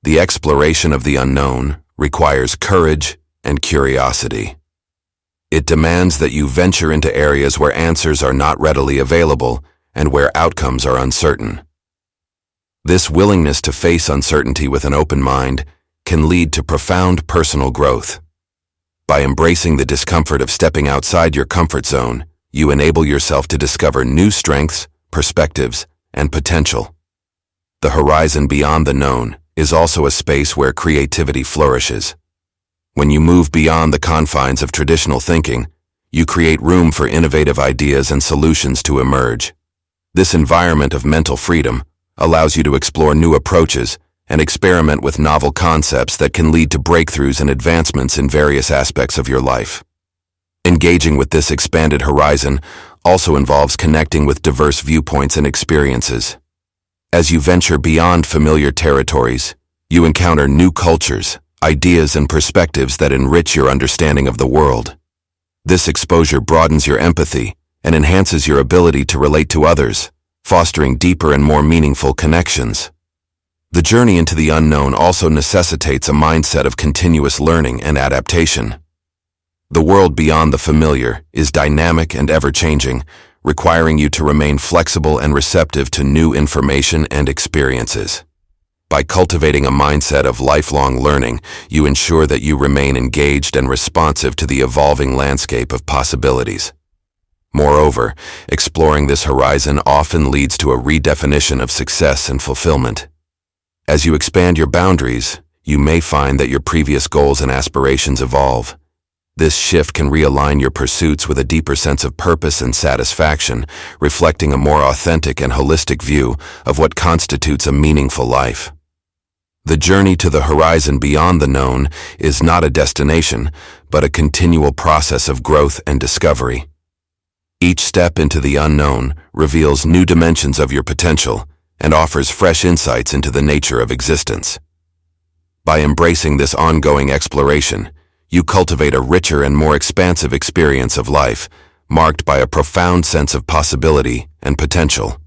The exploration of the unknown requires courage, and curiosity. It demands that you venture into areas where answers are not readily available and where outcomes are uncertain. This willingness to face uncertainty with an open mind can lead to profound personal growth. By embracing the discomfort of stepping outside your comfort zone, you enable yourself to discover new strengths, perspectives, and potential. The horizon beyond the known is also a space where creativity flourishes. When you move beyond the confines of traditional thinking, you create room for innovative ideas and solutions to emerge. This environment of mental freedom allows you to explore new approaches and experiment with novel concepts that can lead to breakthroughs and advancements in various aspects of your life. Engaging with this expanded horizon also involves connecting with diverse viewpoints and experiences. As you venture beyond familiar territories, you encounter new cultures, ideas, and perspectives that enrich your understanding of the world. This exposure broadens your empathy and enhances your ability to relate to others, fostering deeper and more meaningful connections. The journey into the unknown also necessitates a mindset of continuous learning and adaptation. The world beyond the familiar is dynamic and ever-changing, requiring you to remain flexible and receptive to new information and experiences. By cultivating a mindset of lifelong learning, you ensure that you remain engaged and responsive to the evolving landscape of possibilities. Moreover, exploring this horizon often leads to a redefinition of success and fulfillment. As you expand your boundaries, you may find that your previous goals and aspirations evolve. This shift can realign your pursuits with a deeper sense of purpose and satisfaction, reflecting a more authentic and holistic view of what constitutes a meaningful life. The journey to the horizon beyond the known is not a destination, but a continual process of growth and discovery. Each step into the unknown reveals new dimensions of your potential and offers fresh insights into the nature of existence. By embracing this ongoing exploration, you cultivate a richer and more expansive experience of life, marked by a profound sense of possibility and potential.